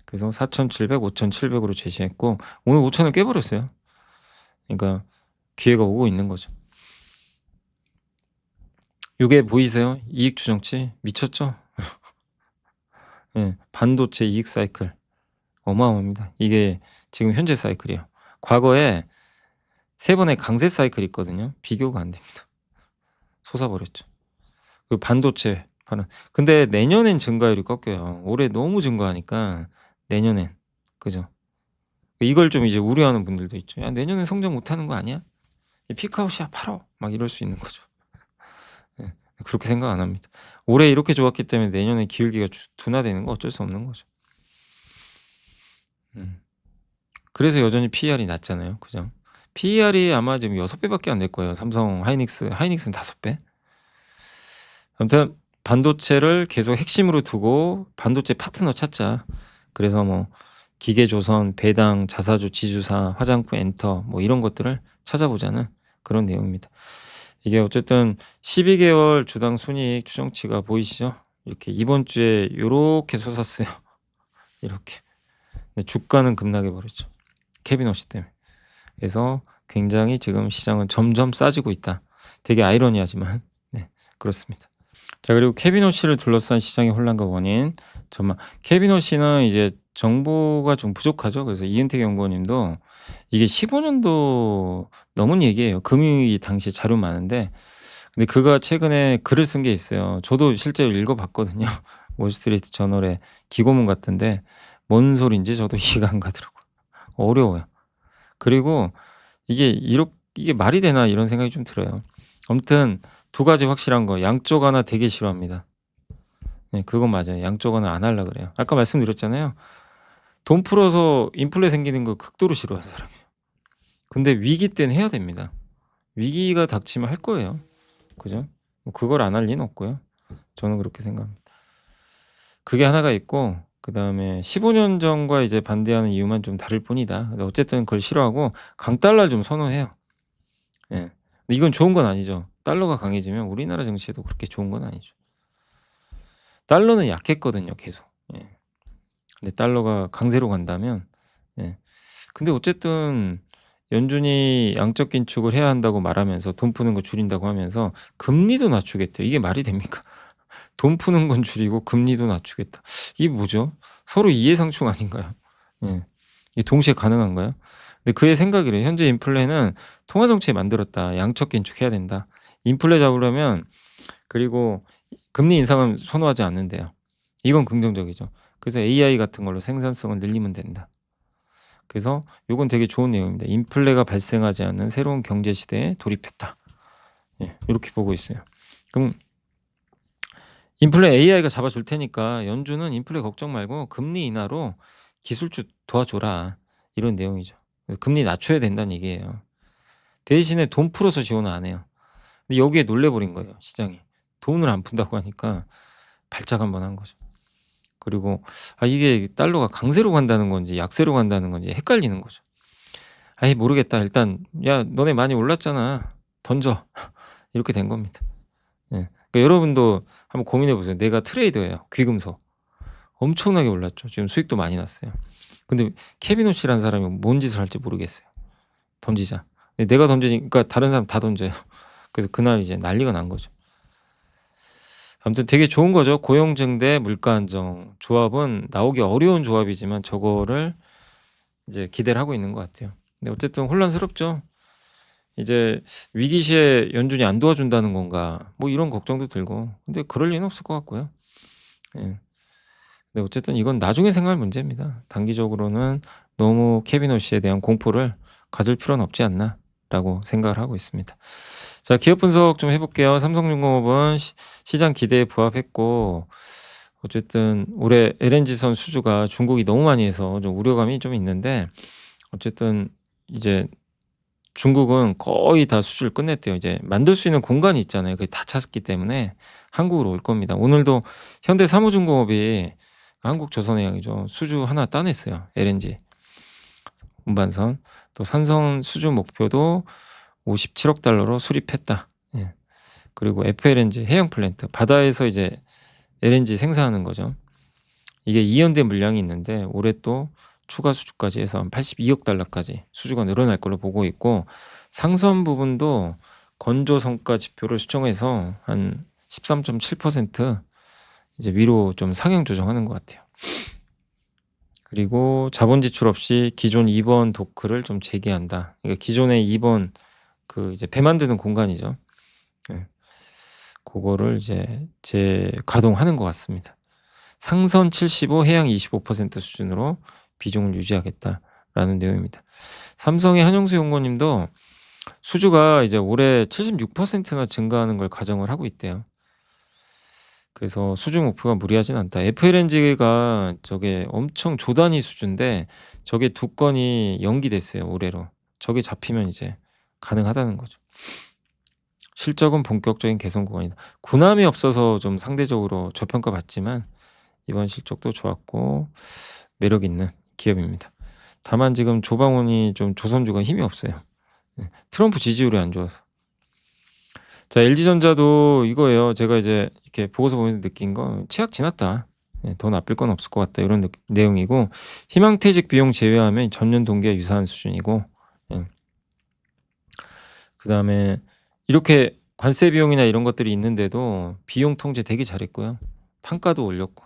그래서 4,700, 5,700 으로 제시했고 오늘 5,000을 깨 버렸어요. 그러니까 기회가 오고 있는 거죠. 요게 보이세요? 이익 추정치 미쳤죠? 예. 반도체 이익 사이클 어마어마합니다. 이게 지금 현재 사이클이에요. 과거에 3 번의 강세 사이클이 있거든요. 비교가 안 됩니다. 솟아버렸죠. 그 반도체 파는 근데 내년엔 증가율이 꺾여요. 올해 너무 증가하니까 내년엔. 그죠? 이걸 좀 이제 우려하는 분들도 있죠. "야 내년엔 성장 못하는 거 아니야? 피크아웃이야. 팔어." 막 이럴 수 있는 거죠. 예. 그렇게 생각 안 합니다. 올해 이렇게 좋았기 때문에 내년에 기울기가 둔화되는 건 어쩔 수 없는 거죠. 음. 그래서 여전히 PER이 낮잖아요. 그죠? PER이 아마 지금 6 배밖에 안 될 거예요. 삼성 하이닉스는 5 배. 아무튼 반도체를 계속 핵심으로 두고 반도체 파트너 찾자. 그래서 뭐 기계조선, 배당, 자사주, 지주사, 화장품, 엔터 뭐 이런 것들을 찾아보자는 그런 내용입니다. 이게 어쨌든 12 개월 주당 순이익 추정치가 보이시죠? 이렇게 이번 주에 요렇게 솟았어요. 이렇게. 근데 주가는 급락해 버렸죠. 케빈 워시 때문에. 그래서 굉장히 지금 시장은 점점 싸지고 있다. 되게 아이러니하지만 네 그렇습니다. 자 그리고 케빈 워시를 둘러싼 시장의 혼란과 원인 전망. 케빈 워시는 이제 정보가 좀 부족하죠. 그래서 이은택 연구원님도 이게 15 년도 넘은 얘기예요. 금융위기 당시 자료 많은데 근데 그가 최근에 글을 쓴 게 있어요. 저도 실제로 읽어 봤거든요. 월스트리트 저널의 기고문 같은데 뭔 소린지 저도 이해가 안 가더라고요. 어려워요. 그리고 이게 말이 되나 이런 생각이 좀 들어요. 아무튼 2 가지 확실한 거 양쪽 하나 되게 싫어합니다. 네 그건 맞아요. 양쪽 하나 안 하려 그래요. 아까 말씀드렸잖아요. 돈 풀어서 인플레 생기는 거 극도로 싫어하는 사람이에요. 근데 위기 때는 해야 됩니다. 위기가 닥치면 할 거예요. 그죠? 뭐 그걸 안 할 리는 없고요. 저는 그렇게 생각합니다. 그게 하나가 있고 그다음에 15년 전과 이제 반대하는 이유만 좀 다를 뿐이다. 근데 어쨌든 그걸 싫어하고 강달러를 좀 선호해요. 예. 근데 이건 좋은 건 아니죠. 달러가 강해지면 우리나라 증시에도 그렇게 좋은 건 아니죠. 달러는 약했거든요, 계속. 예. 근데 달러가 강세로 간다면 예. 근데 어쨌든 연준이 양적 긴축을 해야 한다고 말하면서 돈 푸는 거 줄인다고 하면서 금리도 낮추겠대요. 이게 말이 됩니까? 돈 푸는 건 줄이고 금리도 낮추겠다. 이게 뭐죠? 서로 이해상충 아닌가요? 예. 이게 동시에 가능한가요? 근데 그의 생각이래요. 현재 인플레는 통화 정책 만들었다. 양적 긴축해야 된다. 인플레 잡으려면 그리고 금리 인상은 선호하지 않는데요. 이건 긍정적이죠. 그래서 AI 같은 걸로 생산성을 늘리면 된다. 그래서 요건 되게 좋은 내용입니다. 인플레가 발생하지 않는 새로운 경제 시대에 돌입했다. 예, 이렇게 보고 있어요. 그럼 인플레 AI가 잡아줄 테니까 연준은 인플레 걱정 말고 금리 인하로 기술주 도와줘라. 이런 내용이죠. 금리 낮춰야 된다는 얘기예요. 대신에 돈 풀어서 지원을 안 해요. 근데 여기에 놀래버린 거예요, 시장이. 돈을 안 푼다고 하니까 발작 한번 한 거죠. 그리고 이게 달러가 강세로 간다는 건지 약세로 간다는 건지 헷갈리는 거죠. "아이 모르겠다. 일단 야 너네 많이 올랐잖아. 던져." 이렇게 된 겁니다. 예. 그러니까 여러분도 한번 고민해 보세요. 내가 트레이더예요, 귀금속. 엄청나게 올랐죠. 지금 수익도 많이 났어요. 근데 케비노 씨라는 사람이 뭔 짓을 할지 모르겠어요. 던지자. 근데 내가 던지니까 다른 사람 다 던져요. 그래서 그날 이제 난리가 난 거죠. 아무튼 되게 좋은 거죠. 고용 증대, 물가 안정 조합은 나오기 어려운 조합이지만 저거를 이제 기대를 하고 있는 것 같아요. 근데 어쨌든 혼란스럽죠. 이제 위기 시에 연준이 안 도와준다는 건가 뭐 이런 걱정도 들고 근데 그럴 리는 없을 것 같고요. 예. 근데 어쨌든 이건 나중에 생각할 문제입니다. 단기적으로는 너무 케비노 씨에 대한 공포를 가질 필요는 없지 않나라고 생각을 하고 있습니다. 자, 기업 분석 좀 해 볼게요. 삼성중공업은 시장 기대에 부합했고 어쨌든 올해 LNG선 수주가 중국이 너무 많이 해서 좀 우려감이 좀 있는데 어쨌든 이제 중국은 거의 다 수주를 끝냈대요. 이제 만들 수 있는 공간이 있잖아요. 그게 다 찼기 때문에 한국으로 올 겁니다. 오늘도 현대사무중공업이 한국조선해양이죠. 수주 하나 따냈어요. LNG 운반선. 또 산성 수주 목표도 57억 달러로 수립했다. 예. 그리고 FLNG 해양 플랜트 바다에서 이제 LNG 생산하는 거죠. 이게 이연된 물량이 있는데 올해 또 추가 수주까지 해서 한 82억 달러까지 수주가 늘어날 걸로 보고 있고 상선 부분도 건조 성과 지표를 수정해서 한 13.7% 이제 위로 좀 상향 조정하는 것 같아요. 그리고 자본 지출 없이 기존 2번 도크를 좀 재개한다. 그러니까 기존의 2번 그 이제 배 만드는 공간이죠. 예. 고거를 이제 재가동하는 것 같습니다. 상선 75, 해양 25% 수준으로 비중을 유지하겠다라는 내용입니다. 삼성의 한영수 연구원님도 수주가 이제 올해 76%나 증가하는 걸 가정을 하고 있대요. 그래서 수주 목표가 무리하진 않다. FLNG가 저게 엄청 조 단위 수주인데 저게 2건이 연기됐어요, 올해로. 저게 잡히면 이제 가능하다는 거죠. 실적은 본격적인 개선 구간이다. 군함이 없어서 좀 상대적으로 저평가받지만 이번 실적도 좋았고 매력 있는 기업입니다. 다만 지금 조방원이 좀 조선주가 힘이 없어요. 예. 트럼프 지지율이 안 좋아서. 자, LG전자도 이거예요. 제가 이제 이렇게 보고서 보면서 느낀 거 최악 지났다. 예, 더 나쁠 건 없을 것 같다. 이런 내용이고 희망퇴직 비용 제외하면 전년 동기와 유사한 수준이고 예. 그다음에 이렇게 관세 비용이나 이런 것들이 있는데도 비용 통제 되게 잘했고요. 판가도 올렸고.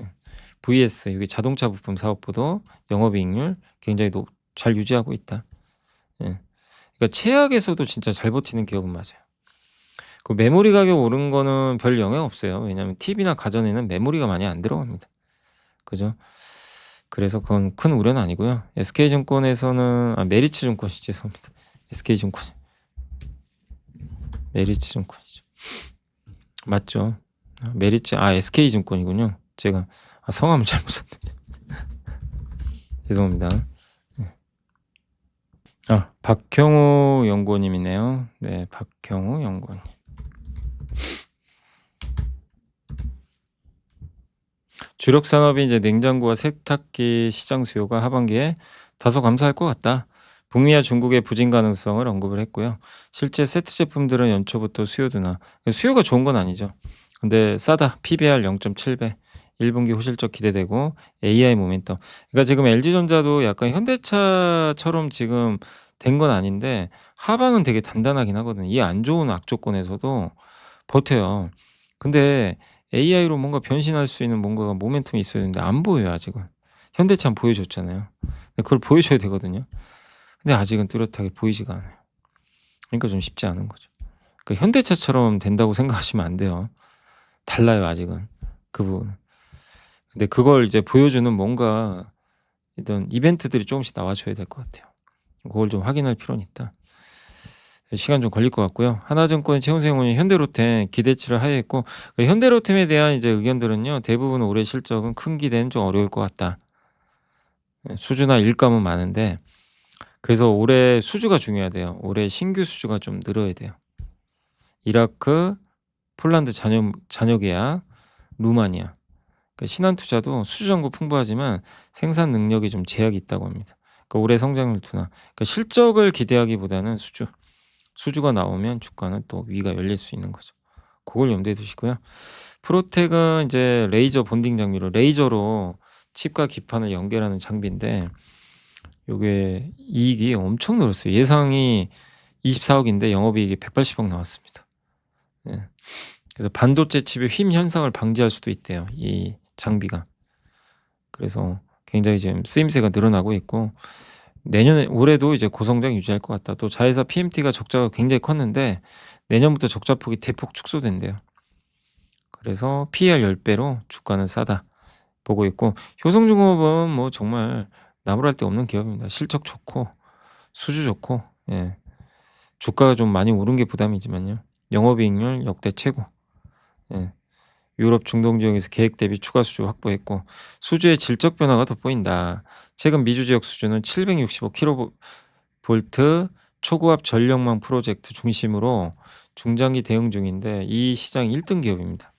예. VS 여기 자동차 부품 사업부도 영업이익률 굉장히 잘 유지하고 있다. 예. 그러니까 최악에서도 진짜 잘 버티는 기업은 맞아요. 그 메모리 가격 오른 거는 별 영향 없어요. 왜냐하면 TV나 가전에는 메모리가 많이 안 들어갑니다. 그죠? 그래서 그건 큰 우려는 아니고요. SK증권에서는 메리츠증권이 죄송합니다. SK증권 메리츠증권이죠. 맞죠? SK증권이군요. 제가 성함을 잘못 썼네. 죄송합니다. 네. 박형우 연구원님이네요. 네, 박형우 연구원님. 주력 산업이 이제 냉장고와 세탁기 시장 수요가 하반기에 다소 감소할 것 같다. 북미와 중국의 부진 가능성을 언급을 했고요. 실제 세트 제품들은 연초부터 수요 둔화. 수요가 좋은 건 아니죠. 근데 싸다. PBR 0.7배. 1분기 호실적 기대되고 AI 모멘텀. 그러니까 지금 LG전자도 약간 현대차처럼 지금 된 건 아닌데 하방은 되게 단단하긴 하거든요. 이 안 좋은 악조건에서도 버텨요. 근데 AI로 뭔가 변신할 수 있는 뭔가가 모멘텀이 있어야 되는데 안 보여요 아직은. 현대차는 보여줬잖아요. 근데 그걸 보여줘야 되거든요. 근데 아직은 뚜렷하게 보이지가 않아요. 그러니까 좀 쉽지 않은 거죠. 그러니까 현대차처럼 된다고 생각하시면 안 돼요. 달라요 아직은 그 부분은. 근데 그걸 이제 보여주는 뭔가 이런 이벤트들이 조금씩 나와줘야 될 것 같아요. 그걸 좀 확인할 필요는 있다. 시간 좀 걸릴 것 같고요. 하나증권 최은생 의원이 현대로템 기대치를 하회했고 그 현대로템에 대한 이제 의견들은요. 대부분 올해 실적은 큰 기대는 좀 어려울 것 같다. 수주나 일감은 많은데 그래서 올해 수주가 중요하대요. 올해 신규 수주가 좀 늘어야 돼요. 이라크, 폴란드 잔여 계약, 루마니아. 그 신한투자도 수주 잔고 풍부하지만 생산 능력이 좀 제약이 있다고 합니다. 그러니까 올해 성장률 둔화. 그러니까 실적을 기대하기보다는 수주가 나오면 주가는 또 위가 열릴 수 있는 거죠. 그걸 염두에 두시고요. 프로텍은 이제 레이저 본딩 장비로 레이저로 칩과 기판을 연결하는 장비인데 요게 이익이 엄청 늘었어요. 예상이 24억 인데 영업이익이 180억 나왔습니다. 예. 그래서 반도체 칩의 휨 현상을 방지할 수도 있대요, 이 장비가. 그래서 굉장히 지금 쓰임새가 늘어나고 있고 내년에 올해도 이제 고성장 유지할 것 같다. 또 자회사 PMT가 적자가 굉장히 컸는데 내년부터 적자폭이 대폭 축소된대요. 그래서 PER 10배로 주가는 싸다 보고 있고 효성중공업은 뭐 정말 나무랄 데 없는 기업입니다. 실적 좋고 수주 좋고 예. 주가가 좀 많이 오른 게 부담이지만요. 영업이익률 역대 최고. 예. 유럽 중동 지역에서 계획 대비 추가 수주 확보했고 수주의 질적 변화가 돋보인다. 최근 미주 지역 수주는 765kV 초고압 전력망 프로젝트 중심으로 중장기 대응 중인데 이 시장 1등 기업입니다.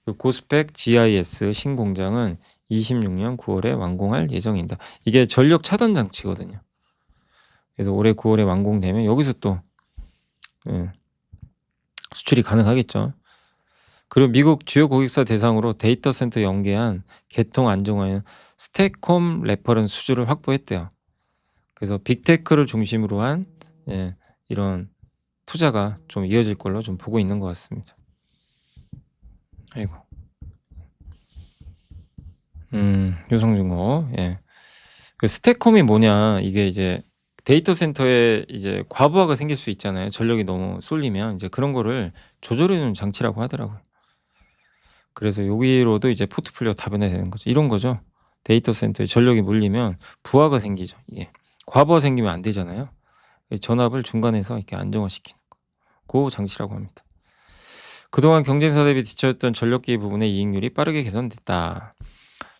그 고스펙 GIS 신공장은 26년 9월에 완공할 예정입니다. 이게 전력 차단 장치거든요. 그래서 올해 9월에 완공되면 여기서 또 예, 수출이 가능하겠죠. 그리고 미국 주요 고객사 대상으로 데이터 센터 연계한 개통 안정화에 스택홈 레퍼런스 수주를 확보했대요. 그래서 빅테크를 중심으로 한 예, 이런 투자가 좀 이어질 걸로 좀 보고 있는 것 같습니다. 아이고. 효성중공업. 예. 그 스택홈이 뭐냐? 이게 이제 데이터 센터에 이제 과부하가 생길 수 있잖아요. 전력이 너무 쏠리면 이제 그런 거를 조절해 주는 장치라고 하더라고요. 그래서 여기로도 이제 포트폴리오가 다변화되는 거죠. 이런 거죠. 데이터 센터에 전력이 몰리면 부하가 생기죠. 이게 과부하 생기면 안 되잖아요. 전압을 중간에서 이렇게 안정화시키는 거. 그 장치라고 합니다. 그동안 경쟁사 대비 뒤처졌던 전력기 부분의 이익률이 빠르게 개선됐다.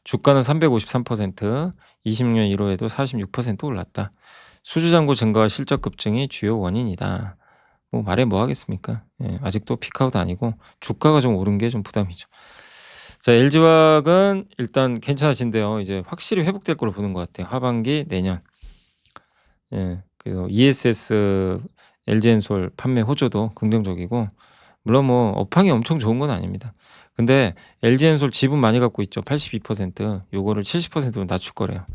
주가는 353%, 26년 1월에도 46% 올랐다. 수주잔고 증가와 실적 급증이 주요 원인이다. 뭐 말해 뭐 하겠습니까? 예, 아직도 피크아웃 아니고 주가가 좀 오른 게 좀 부담이죠. 자, LG화학은 일단 괜찮으신데요. 이제 확실히 회복될 걸로 보는 것 같아요. 하반기 내년. 예, 그래서 ESS LG엔솔 판매 호조도 긍정적이고 물론 뭐 업황이 엄청 좋은 건 아닙니다. 근데 LG엔솔 지분 많이 갖고 있죠. 82%. 요거를 70%로 낮출 거래요.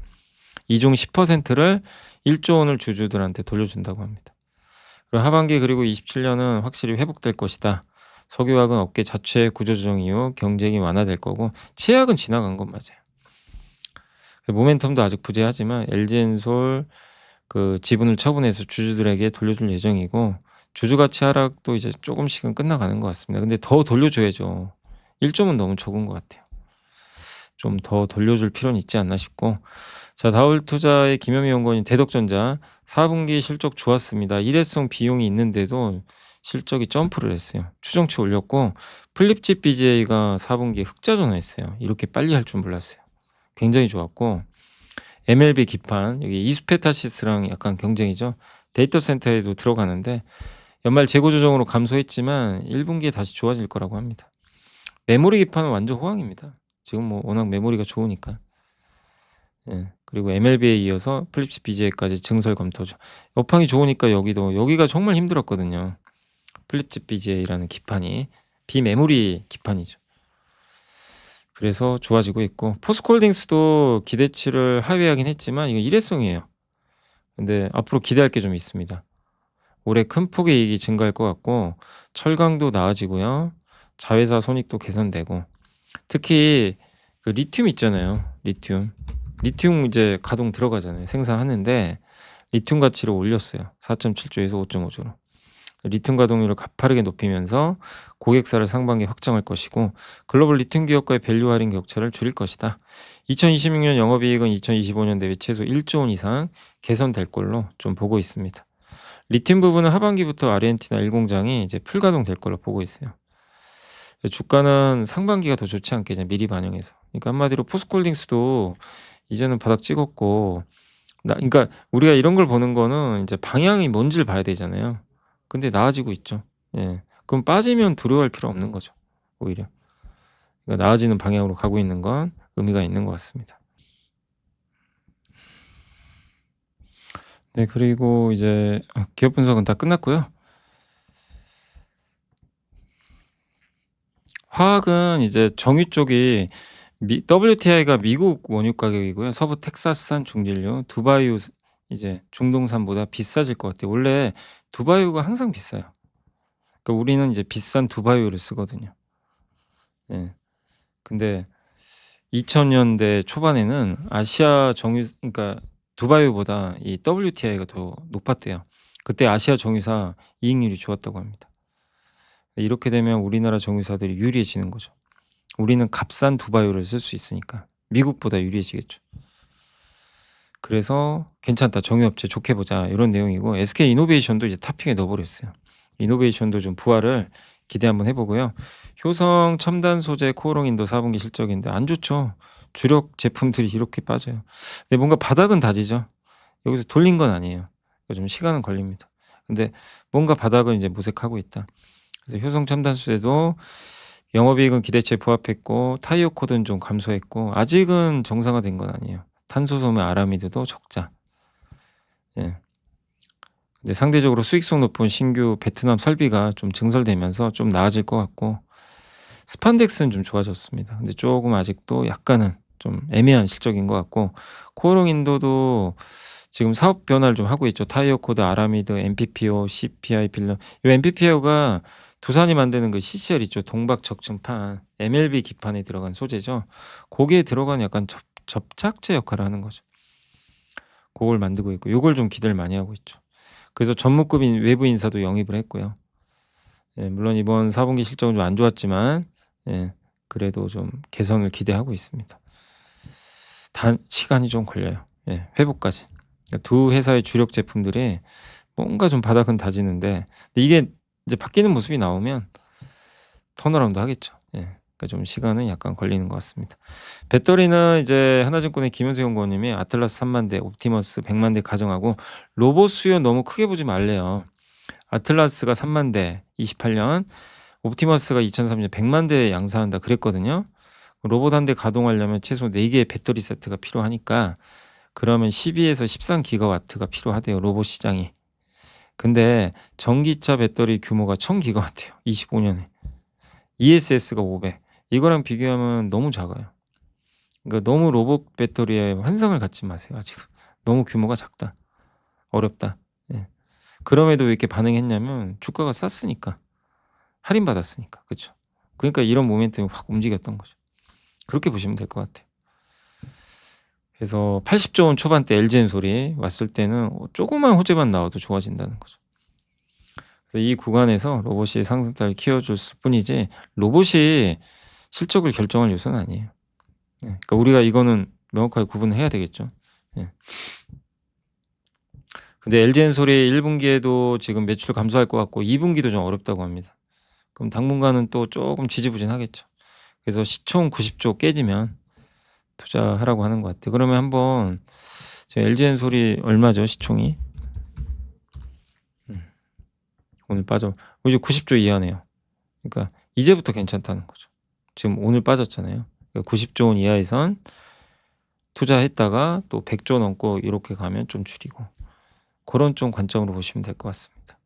이 중 10%를 1조 원을 주주들한테 돌려준다고 합니다. 그리고 하반기 그리고 27년은 확실히 회복될 것이다. 석유화학은 업계 자체 구조조정 이후 경쟁이 완화될 거고 치약은 지나간 건 맞아요. 모멘텀도 아직 부재하지만 LG엔솔 그 지분을 처분해서 주주들에게 돌려줄 예정이고 주주 가치 하락도 이제 조금씩은 끝나가는 것 같습니다. 근데 더 돌려줘야죠. 1점은 너무 적은 것 같아요. 좀 더 돌려줄 필요는 있지 않나 싶고 자 다울투자의 김현미 연구원이 대덕전자 4분기 실적 좋았습니다. 일회성 비용이 있는데도 실적이 점프를 했어요. 추정치 올렸고 플립집 BGA가 4분기에 흑자 전환했어요. 이렇게 빨리 할 줄 몰랐어요. 굉장히 좋았고 MLB 기판 여기 이스페타시스랑 약간 경쟁이죠. 데이터 센터에도 들어가는데 연말 재고 조정으로 감소했지만 1분기에 다시 좋아질 거라고 합니다. 메모리 기판은 완전 호황입니다. 지금 뭐 워낙 메모리가 좋으니까. 예. 그리고 MLB에 이어서 필립스 BJ까지 증설 검토죠. 업황이 좋으니까 여기가 정말 힘들었거든요. 필립스 BJ라는 기판이 비메모리 기판이죠. 그래서 좋아지고 있고 포스코홀딩스도 기대치를 하회하긴 했지만 이건 일회성이에요. 근데 앞으로 기대할 게 좀 있습니다. 올해 큰 폭의 이익이 증가할 것 같고 철강도 나아지고요. 자회사 손익도 개선되고 특히 그 리튬 있잖아요. 리튬 이제 가동 들어가잖아요. 생산하는데 리튬 가치를 올렸어요. 4.7조에서 5.5조로. 리튬 가동률을 가파르게 높이면서 고객사를 상반기에 확장할 것이고 글로벌 리튬 기업과의 밸류 할인 격차를 줄일 것이다. 2026년 영업이익은 2025년 대비 최소 1조 원 이상 개선될 걸로 좀 보고 있습니다. 리튬 부분은 하반기부터 아르헨티나 1공장이 이제 풀가동될 걸로 보고 있어요. 주가는 상반기가 더 좋지 않게 이제 미리 반영해서. 그러니까 한마디로 포스코홀딩스도 이제는 바닥 찍었고 그러니까 우리가 이런 걸 보는 거는 이제 방향이 뭔지를 봐야 되잖아요. 근데 나아지고 있죠. 예. 그럼 빠지면 두려워할 필요 없는 거죠, 오히려. 그러니까 나아지는 방향으로 가고 있는 건 의미가 있는 것 같습니다. 네, 그리고 이제 기업 분석은 다 끝났고요. 화학은 이제 정유 쪽이 WTI가 미국 원유 가격이고요. 서부 텍사스산 중진료, 두바이유 이제 중동산보다 비싸질 것 같아요. 원래 두바이유가 항상 비싸요. 그러니까 우리는 이제 비싼 두바이유를 쓰거든요. 예. 근데 2000년대 초반에는 아시아 정유 그러니까 두바이유보다 이 WTI가 더 높았대요. 그때 아시아 정유사 이익률이 좋았다고 합니다. 이렇게 되면 우리나라 정유사들이 유리해지는 거죠. 우리는 값싼 두바이유를 쓸 수 있으니까 미국보다 유리해지겠죠. 그래서 "괜찮다. 정유업체 좋게 보자." 이런 내용이고 SK이노베이션도 이제 탑픽에 넣어 버렸어요. 이노베이션도 좀 부활을 기대 한번 해 보고요. 효성 첨단 소재 코오롱인도 4분기 실적인데 안 좋죠. 주력 제품들이 이렇게 빠져요. 근데 뭔가 바닥은 다지죠. 여기서 돌린 건 아니에요. 좀 시간은 걸립니다. 근데 뭔가 바닥은 이제 모색하고 있다. 그래서 효성 첨단 소재도 영업이익은 기대치에 부합했고 타이어 코드는 좀 감소했고 아직은 정상화된 건 아니에요. 탄소소매 아라미드도 적자. 예. 근데 상대적으로 수익성 높은 신규 베트남 설비가 좀 증설되면서 좀 나아질 것 같고 스판덱스는 좀 좋아졌습니다. 근데 쪼금 아직도 약간은 좀 애매한 실적인 것 같고 코오롱 인도도 지금 사업 변화를 좀 하고 있죠. 타이어 코드, 아라미드, MPPO, CPI 필름. 요 MPPO가 두산이 만드는 그 CCL 있죠. 동박 적층판, MLB 기판에 들어간 소재죠. 거기에 들어간 약간 접착제 역할을 하는 거죠. 고걸 만들고 있고 요걸 좀 기대를 많이 하고 있죠. 그래서 전무급인 외부 인사도 영입을 했고요. 예, 물론 이번 4분기 실적은 좀 안 좋았지만 예, 그래도 좀 개선을 기대하고 있습니다. 단 시간이 좀 걸려요. 예, 회복까지. 그러니까 두 회사의 주력 제품들이 뭔가 좀 바닥은 다지는데 이게 이제 바뀌는 모습이 나오면 턴어라운드 하겠죠. 예. 그러니까 좀 시간은 약간 걸리는 것 같습니다. 배터리는 이제 하나증권의 김현수 연구원님이 아틀라스 3만 대, 옵티머스 100만 대 가정하고 로봇 수요 너무 크게 보지 말래요. 아틀라스가 3만 대 28년, 옵티머스가 2030년 100만 대 양산한다 그랬거든요. 로봇 한 대 가동하려면 최소 4개의 배터리 세트가 필요하니까 그러면 12에서 13 기가와트가 필요하대요, 로봇 시장이. 근데 전기차 배터리 규모가 1000 기가와트예요, 25년에. ESS가 500. 이거랑 비교하면 너무 작아요. 그러니까 너무 로봇 배터리에 환상을 갖지 마세요, 아직은. 너무 규모가 작다. 어렵다. 예. 그럼에도 왜 이렇게 반응했냐면 주가가 쌌으니까. 할인받았으니까. 그쵸. 그러니까 이런 모멘텀이 확 움직였던 거죠. 그렇게 보시면 될 것 같아요. 그래서 80조 원 초반대 LG엔솔이 왔을 때는 조그만 호재만 나와도 좋아진다는 거죠. 그래서 이 구간에서 로봇이 상승세를 키워줄 뿐이지 로봇이 실적을 결정할 요소는 아니에요. 예. 그러니까 우리가 이거는 명확하게 구분을 해야 되겠죠. 예. 근데 LG엔솔이 1분기에도 지금 매출 감소할 것 같고 2분기도 좀 어렵다고 합니다. 그럼 당분간은 또 쪼금 지지부진하겠죠. 그래서 시총 90조 깨지면 투자하라고 하는 것 같아요. 그러면 한번 지금 LG엔솔이 얼마죠, 시총이? 오늘 빠져 이제 90조 이하네요. 그러니까 이제부터 괜찮다는 거죠. 지금 오늘 빠졌잖아요. 90조 원 이하에선 투자했다가 또 100조 넘고 이렇게 가면 좀 줄이고 고런 좀 관점으로 보시면 될 것 같습니다.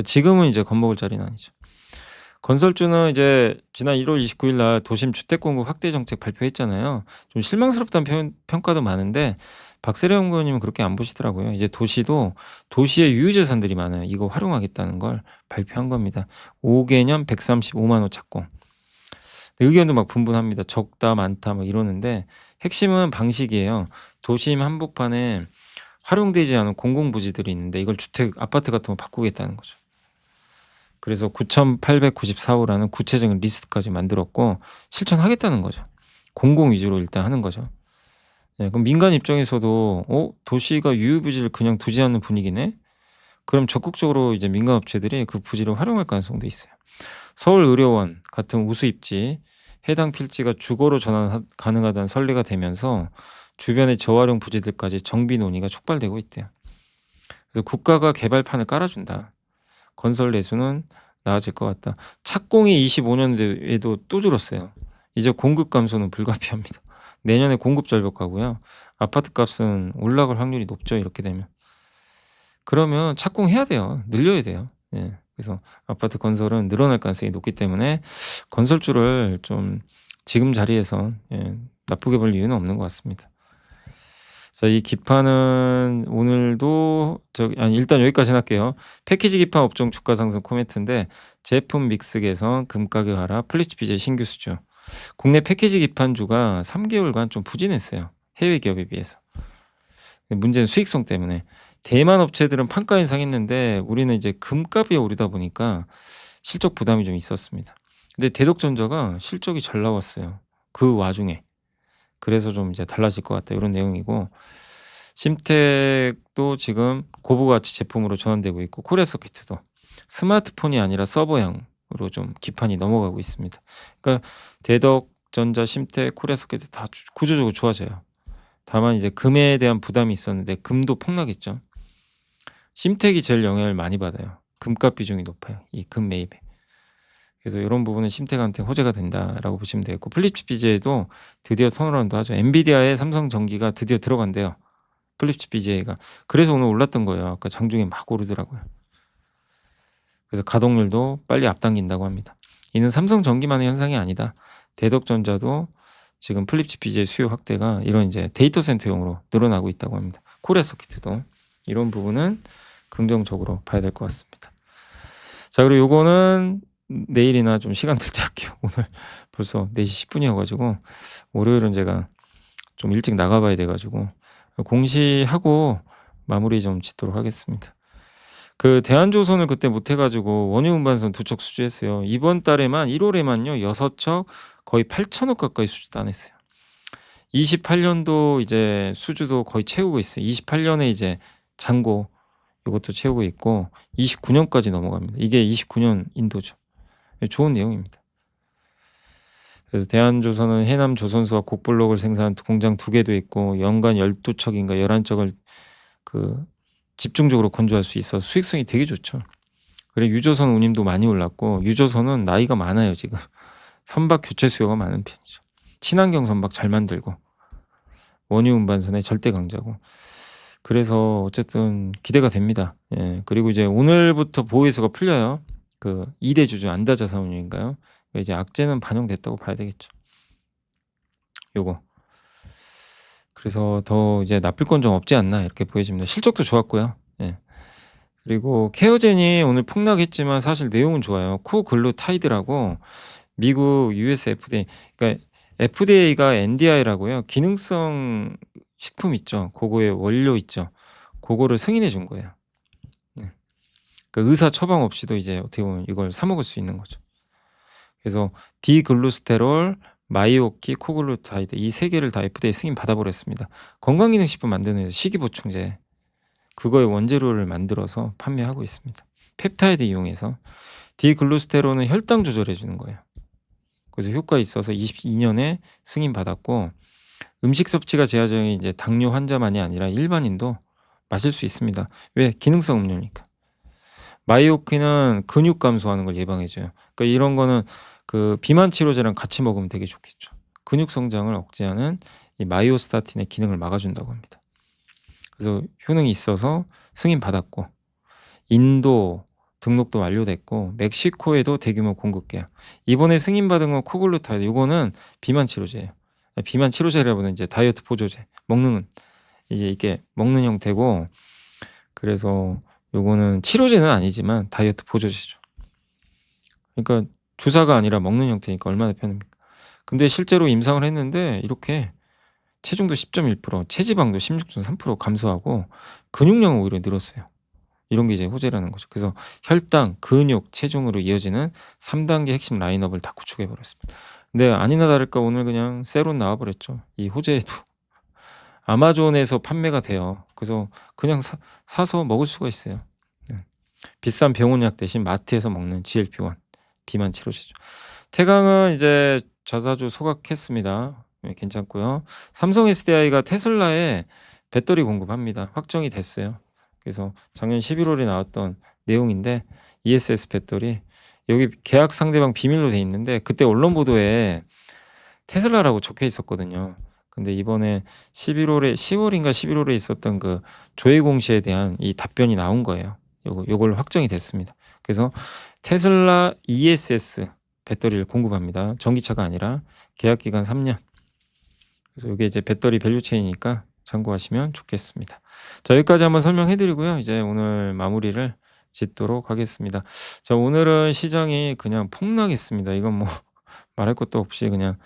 지금은 이제 겁먹을 자리는 아니죠. 건설주는 이제 지난 1월 29일 날 도심 주택 공급 확대 정책 발표했잖아요. 좀 실망스럽다는 평가도 많은데 박세려 연구원님은 그렇게 안 보시더라고요. 이제 도시도 도시의 유유재산들이 많아요. 이거 활용하겠다는 걸 발표한 겁니다. 5개년 135만 호 착공. 의견도 막 분분합니다. 적다, 많다 막 이러는데 핵심은 방식이에요. 도심 한복판에 활용되지 않은 공공부지들이 있는데 이걸 주택, 아파트 같은 거 바꾸겠다는 거죠. 그래서 9,894호라는 구체적인 리스트까지 만들었고 실천하겠다는 거죠. 공공 위주로 일단 하는 거죠. 네, 그럼 민간 입장에서도 도시가 유유부지를 그냥 두지 않는 분위기네? 그럼 적극적으로 이제 민간 업체들이 그 부지를 활용할 가능성도 있어요. 서울의료원 같은 우수 입지, 해당 필지가 주거로 전환 가능하다는 선례가 되면서 주변의 재활용 부지들까지 정비 논의가 촉발되고 있대요. 그래서 국가가 개발판을 깔아준다. 건설 내수는 나아질 것 같다. 착공이 25년에도 또 줄었어요. 이제 공급 감소는 불가피합니다. 내년에 공급 절벽하고요. 아파트 값은 올라갈 확률이 높죠. 이렇게 되면. 그러면 착공해야 돼요. 늘려야 돼요. 예. 그래서 아파트 건설은 늘어날 가능성이 높기 때문에 건설주를 좀 지금 자리에서 나쁘게 볼 이유는 없는 것 같습니다. 자, 이 기판은 오늘도 일단 여기까지는 할게요. 패키지 기판 업종 주가 상승 코멘트인데 제품 믹스 개선, 금 가격 하락, 플리츠 BJ 신규 수주. 국내 패키지 기판주가 3개월간 좀 부진했어요. 해외 기업에 비해서. 문제는 수익성 때문에. 대만 업체들은 판가 인상했는데 우리는 이제 금값이 오르다 보니까 실적 부담이 좀 있었습니다. 근데 대덕전자가 실적이 잘 나왔어요. 그 와중에. 그래서 좀 이제 달라질 것 같다 이런 내용이고 심텍도 지금 고부가치 제품으로 전환되고 있고 코리아서킷도 스마트폰이 아니라 서버형으로 좀 기판이 넘어가고 있습니다. 그러니까 대덕전자, 심텍, 코리아서킷 다 구조적으로 좋아져요. 다만 이제 금에 대한 부담이 있었는데 금도 폭락했죠. 심텍이 제일 영향을 많이 받아요. 금값 비중이 높아요. 이 금 매입에. 그래서 이런 부분은 심텍한테 호재가 된다라고 보시면 되겠고 플립칩 BJ도 드디어 턴어라운드 하죠. 엔비디아의 삼성전기가 드디어 들어간대요. 플립칩 BJ가. 그래서 오늘 올랐던 거예요. 아까 장중에 막 오르더라고요. 그래서 가동률도 빨리 앞당긴다고 합니다. 이는 삼성전기만의 현상이 아니다. 대덕전자도 지금 플립칩 BJ 수요 확대가 이런 이제 데이터 센터용으로 늘어나고 있다고 합니다. 코리아서킷도 이런 부분은 긍정적으로 봐야 될 것 같습니다. 자, 그리고 요거는 내일이나 좀 시간 될 때 할게요. 오늘 벌써 4시 10분이어 가지고 월요일은 제가 좀 일찍 나가 봐야 돼 가지고 공시하고 마무리 좀 짓도록 하겠습니다. 그 대한조선을 그때 못 해 가지고 원유 운반선 2척 수주했어요. 이번 달에만 1월에만요 6척 거의 8천억 가까이 수주 따냈어요. 28년도 이제 수주도 거의 채우고 있어요. 28년에 이제 잔고 요것도 채우고 있고 29년까지 넘어갑니다. 이게 29년 인도죠. 좋은 내용입니다. 그래서 대한조선은 해남 조선소와 곡블록을 생산한 공장 2개도 있고 연간 12척인가 11척을 그 집중적으로 건조할 수 있어서 수익성이 되게 좋죠. 그리고 유조선 운임도 많이 올랐고 유조선은 나이가 많아요. 지금 선박 교체 수요가 많은 편이죠. 친환경 선박 잘 만들고 원유 운반선의 절대 강자고 그래서 어쨌든 기대가 됩니다. 예. 그리고 이제 오늘부터 보호해서가 풀려요. 그 2대 주주 안다자산운용인가요? 이제 악재는 반영됐다고 봐야 되겠죠. 요거. 그래서 더 이제 나쁠 건 좀 없지 않나 이렇게 보여집니다. 실적도 좋았고요. 예. 그리고 케어젠이 오늘 폭락했지만 사실 내용은 좋아요. 코글루타이드라고 미국 US FDA, 그러니까 FDA가 NDI라고요. 기능성 식품 있죠. 그거의 원료 있죠. 그거를 승인해 준 거예요. 네. 그러니까 의사 처방 없이도 이제 어떻게 보면 이걸 사 먹을 수 있는 거죠. 그래서 디글루스테롤, 마이오키, 코글루타이드 이 3개를 다 FDA 승인 받아버렸습니다. 건강기능식품 만드는 식이보충제 그거의 원재료를 만들어서 판매하고 있습니다. 펩타이드 이용해서 디글루스테롤은 혈당 조절해 주는 거예요. 그래서 효과 있어서 22년에 승인 받았고 음식 섭취가 제한적인 이제 당뇨 환자만이 아니라 일반인도 마실 수 있습니다. 왜? 기능성 음료니까. 마이오키는 근육 감소하는 걸 예방해 줘요. 그러니까 이런 거는 그 비만 치료제랑 같이 먹으면 되게 좋겠죠. 근육 성장을 억제하는 이 마이오스타틴의 기능을 막아준다고 합니다. 그래서 효능이 있어서 승인받았고 인도 등록도 완료됐고 멕시코에도 대규모 공급 계약. 이번에 승인받은 건 코글루타이드. 요거는 비만 치료제예요. 비만 치료제라보다는 이제 다이어트 보조제. 먹는 이제 이게 먹는 형태고 그래서 요거는 치료제는 아니지만 다이어트 보조제죠. 그러니까 주사가 아니라 먹는 형태니까 얼마나 편합니까? 근데 실제로 임상을 했는데 이렇게 체중도 10.1%, 체지방도 16.3% 감소하고 근육량은 오히려 늘었어요. 이런 게 이제 호재라는 거죠. 그래서 혈당, 근육, 체중으로 이어지는 3단계 핵심 라인업을 다 구축해 버렸습니다. 근데 아니나 다를까 오늘 그냥 세론 나와 버렸죠. 이 호재에도 아마존에서 판매가 돼요. 그래서 그냥 사서 먹을 수가 있어요. 네. 비싼 병원 약 대신 마트에서 먹는 GLP-1 비만 치료제죠. 태강은 이제 자사주 소각했습니다. 네, 괜찮고요. 삼성 SDI가 테슬라에 배터리 공급합니다. 확정이 됐어요. 그래서 작년 11월에 나왔던 내용인데 ESS 배터리 여기 계약 상대방 비밀로 돼 있는데 그때 언론 보도에 테슬라라고 적혀 있었거든요. 근데 이번에 11월에 10월인가 11월에 있었던 그 조회 공시에 대한 이 답변이 나온 거예요. 요걸 확정이 됐습니다. 그래서 테슬라 ESS 배터리를 공급합니다. 전기차가 아니라 계약 기간 3년. 그래서 이게 이제 배터리 밸류체인이니까 참고하시면 좋겠습니다. 자, 여기까지 한번 설명해 드리고요. 이제 오늘 마무리를 짓도록 하겠습니다. 자, 오늘은 시장이 그냥 폭락했습니다. 이건 뭐 말할 것도 없이 그냥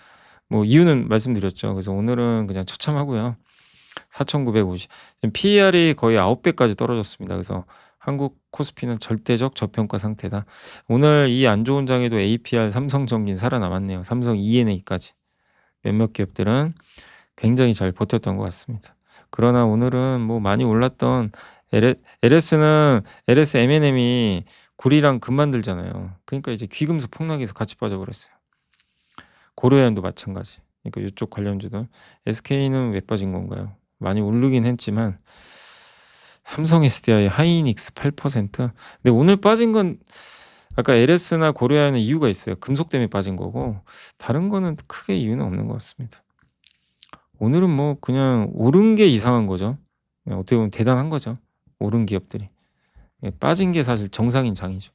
뭐 이유는 말씀드렸죠. 그래서 오늘은 그냥 처참하고요. 4,950. 지금 PER이 거의 9배까지 떨어졌습니다. 그래서 한국 코스피는 절대적 저평가 상태다. 오늘 이 안 좋은 장에도 APR, 삼성전기는 살아남았네요. 삼성 E&A까지. 몇몇 기업들은 굉장히 잘 버텼던 것 같습니다. 그러나 오늘은 뭐 많이 올랐던 LS는 LS M&M이 구리랑 금 만들잖아요. 그러니까 이제 귀금속 폭락해서 같이 빠져버렸어요. 고려현도 마찬가지. 그러니까 이쪽 관련주들. SK는 왜 빠진 건가요? 많이 오르긴 했지만 삼성 SDI, 하이닉스 8%. 근데 오늘 빠진 건 아까 LS나 고려현은 이유가 있어요. 금속 때문에 빠진 거고 다른 거는 크게 이유는 없는 것 같습니다. 오늘은 뭐 그냥 오른 게 이상한 거죠. 어떻게 보면 대단한 거죠. 오른 기업들이. 빠진 게 사실 정상인 장이죠.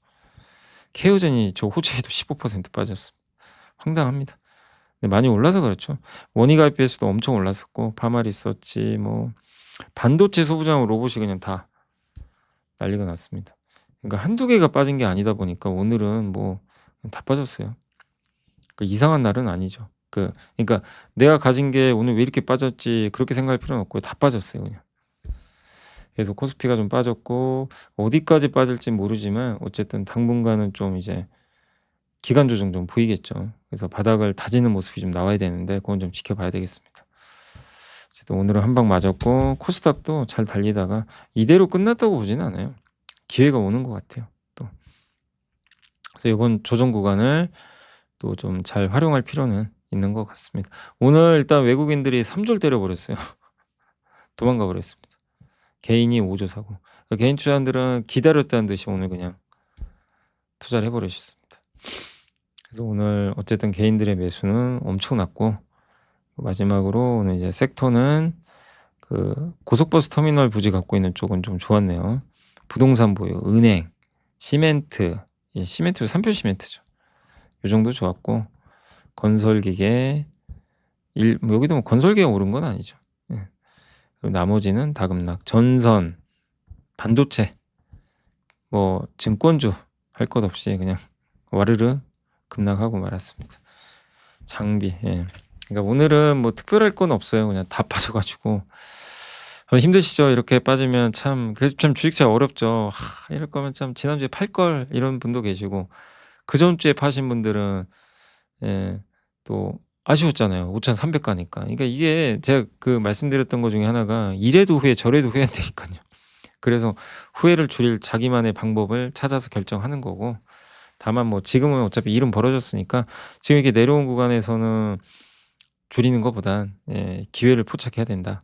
케어젠이 저 호재에도 15% 빠졌습니다. 황당합니다. 많이 올라서 그렇죠. 원희가 IPS도 엄청 올랐었고 파마리서치 뭐 반도체 소부장 로봇이 그냥 다 난리가 났습니다. 그러니까 한두 개가 빠진 게 아니다 보니까 오늘은 뭐 다 빠졌어요. 그 이상한 날은 아니죠. 그러니까 내가 가진 게 오늘 왜 이렇게 빠졌지 그렇게 생각할 필요는 없고요. 다 빠졌어요, 그냥. 그래서 코스피가 좀 빠졌고 어디까지 빠질지 모르지만 어쨌든 당분간은 좀 이제 기간 조정 좀 보이겠죠. 그래서 바닥을 다지는 모습이 좀 나와야 되는데 그건 좀 지켜봐야 되겠습니다. 어쨌든 오늘은 한 방 맞았고 코스닥도 잘 달리다가 이대로 끝났다고 보지는 않아요. 기회가 오는 것 같아요, 또. 그래서 이번 조정 구간을 또 좀 잘 활용할 필요는 있는 것 같습니다. 오늘 일단 외국인들이 3조를 때려버렸어요. 도망가 버렸습니다. 개인이 5조 사고. 개인 투자자들은 기다렸다는 듯이 오늘 그냥 투자를 해버리셨습니다. 그래서 오늘 어쨌든 개인들의 매수는 엄청났고 마지막으로 오늘 이제 섹터는 그 고속버스 터미널 부지 갖고 있는 쪽은 좀 좋았네요. 부동산 보유, 은행, 시멘트, 시멘트 3표 시멘트죠. 요 정도 좋았고 건설기계 뭐 여기도 뭐 건설기가 오른 건 아니죠. 예. 그리고 나머지는 다 급락. 전선, 반도체, 뭐 증권주 할 것 없이 그냥 와르르 급락하고 말았습니다. 장비. 예. 그러니까 오늘은 뭐 특별할 건 없어요. 그냥 다 빠져가지고 힘드시죠? 이렇게 빠지면 참 그래서 참 주식차 어렵죠. 이럴 거면 참 지난주에 팔 걸 이런 분도 계시고 그전 주에 파신 분들은 또 아쉬웠잖아요. 5,300 가니까. 그러니까 이게 제가 그 말씀드렸던 것 중에 하나가 이래도 후회 저래도 후회한다니까요. 그래서 후회를 줄일 자기만의 방법을 찾아서 결정하는 거고 다만 뭐 지금은 어차피 일은 벌어졌으니까 지금 이렇게 내려온 구간에서는 줄이는 것보단 기회를 포착해야 된다.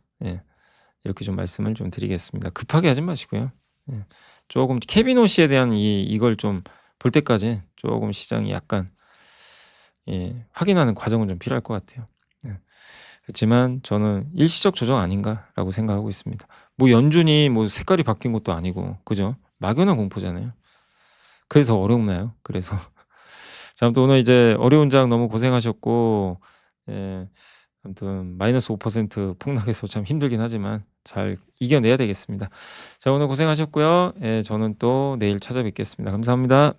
이렇게 좀 말씀을 좀 드리겠습니다. 급하게 하지 마시고요. 조금 케비노 씨에 대한 이걸 좀 볼 때까지 조금 시장이 약간 확인하는 과정은 좀 필요할 것 같아요. 네. 그렇지만 저는 '일시적 조정 아닌가.'라고 생각하고 있습니다. 뭐 연준이 뭐 색깔이 바뀐 것도 아니고 그죠? 막연한 공포잖아요. 그래서 더 어렵나요? 그래서 자 아무튼 오늘 이제 어려운 장 너무 고생하셨고 예 아무튼 -5% 폭락해서 참 힘들긴 하지만 잘 이겨내야 되겠습니다. 자 오늘 고생하셨고요. 예 저는 또 내일 찾아뵙겠습니다. 감사합니다.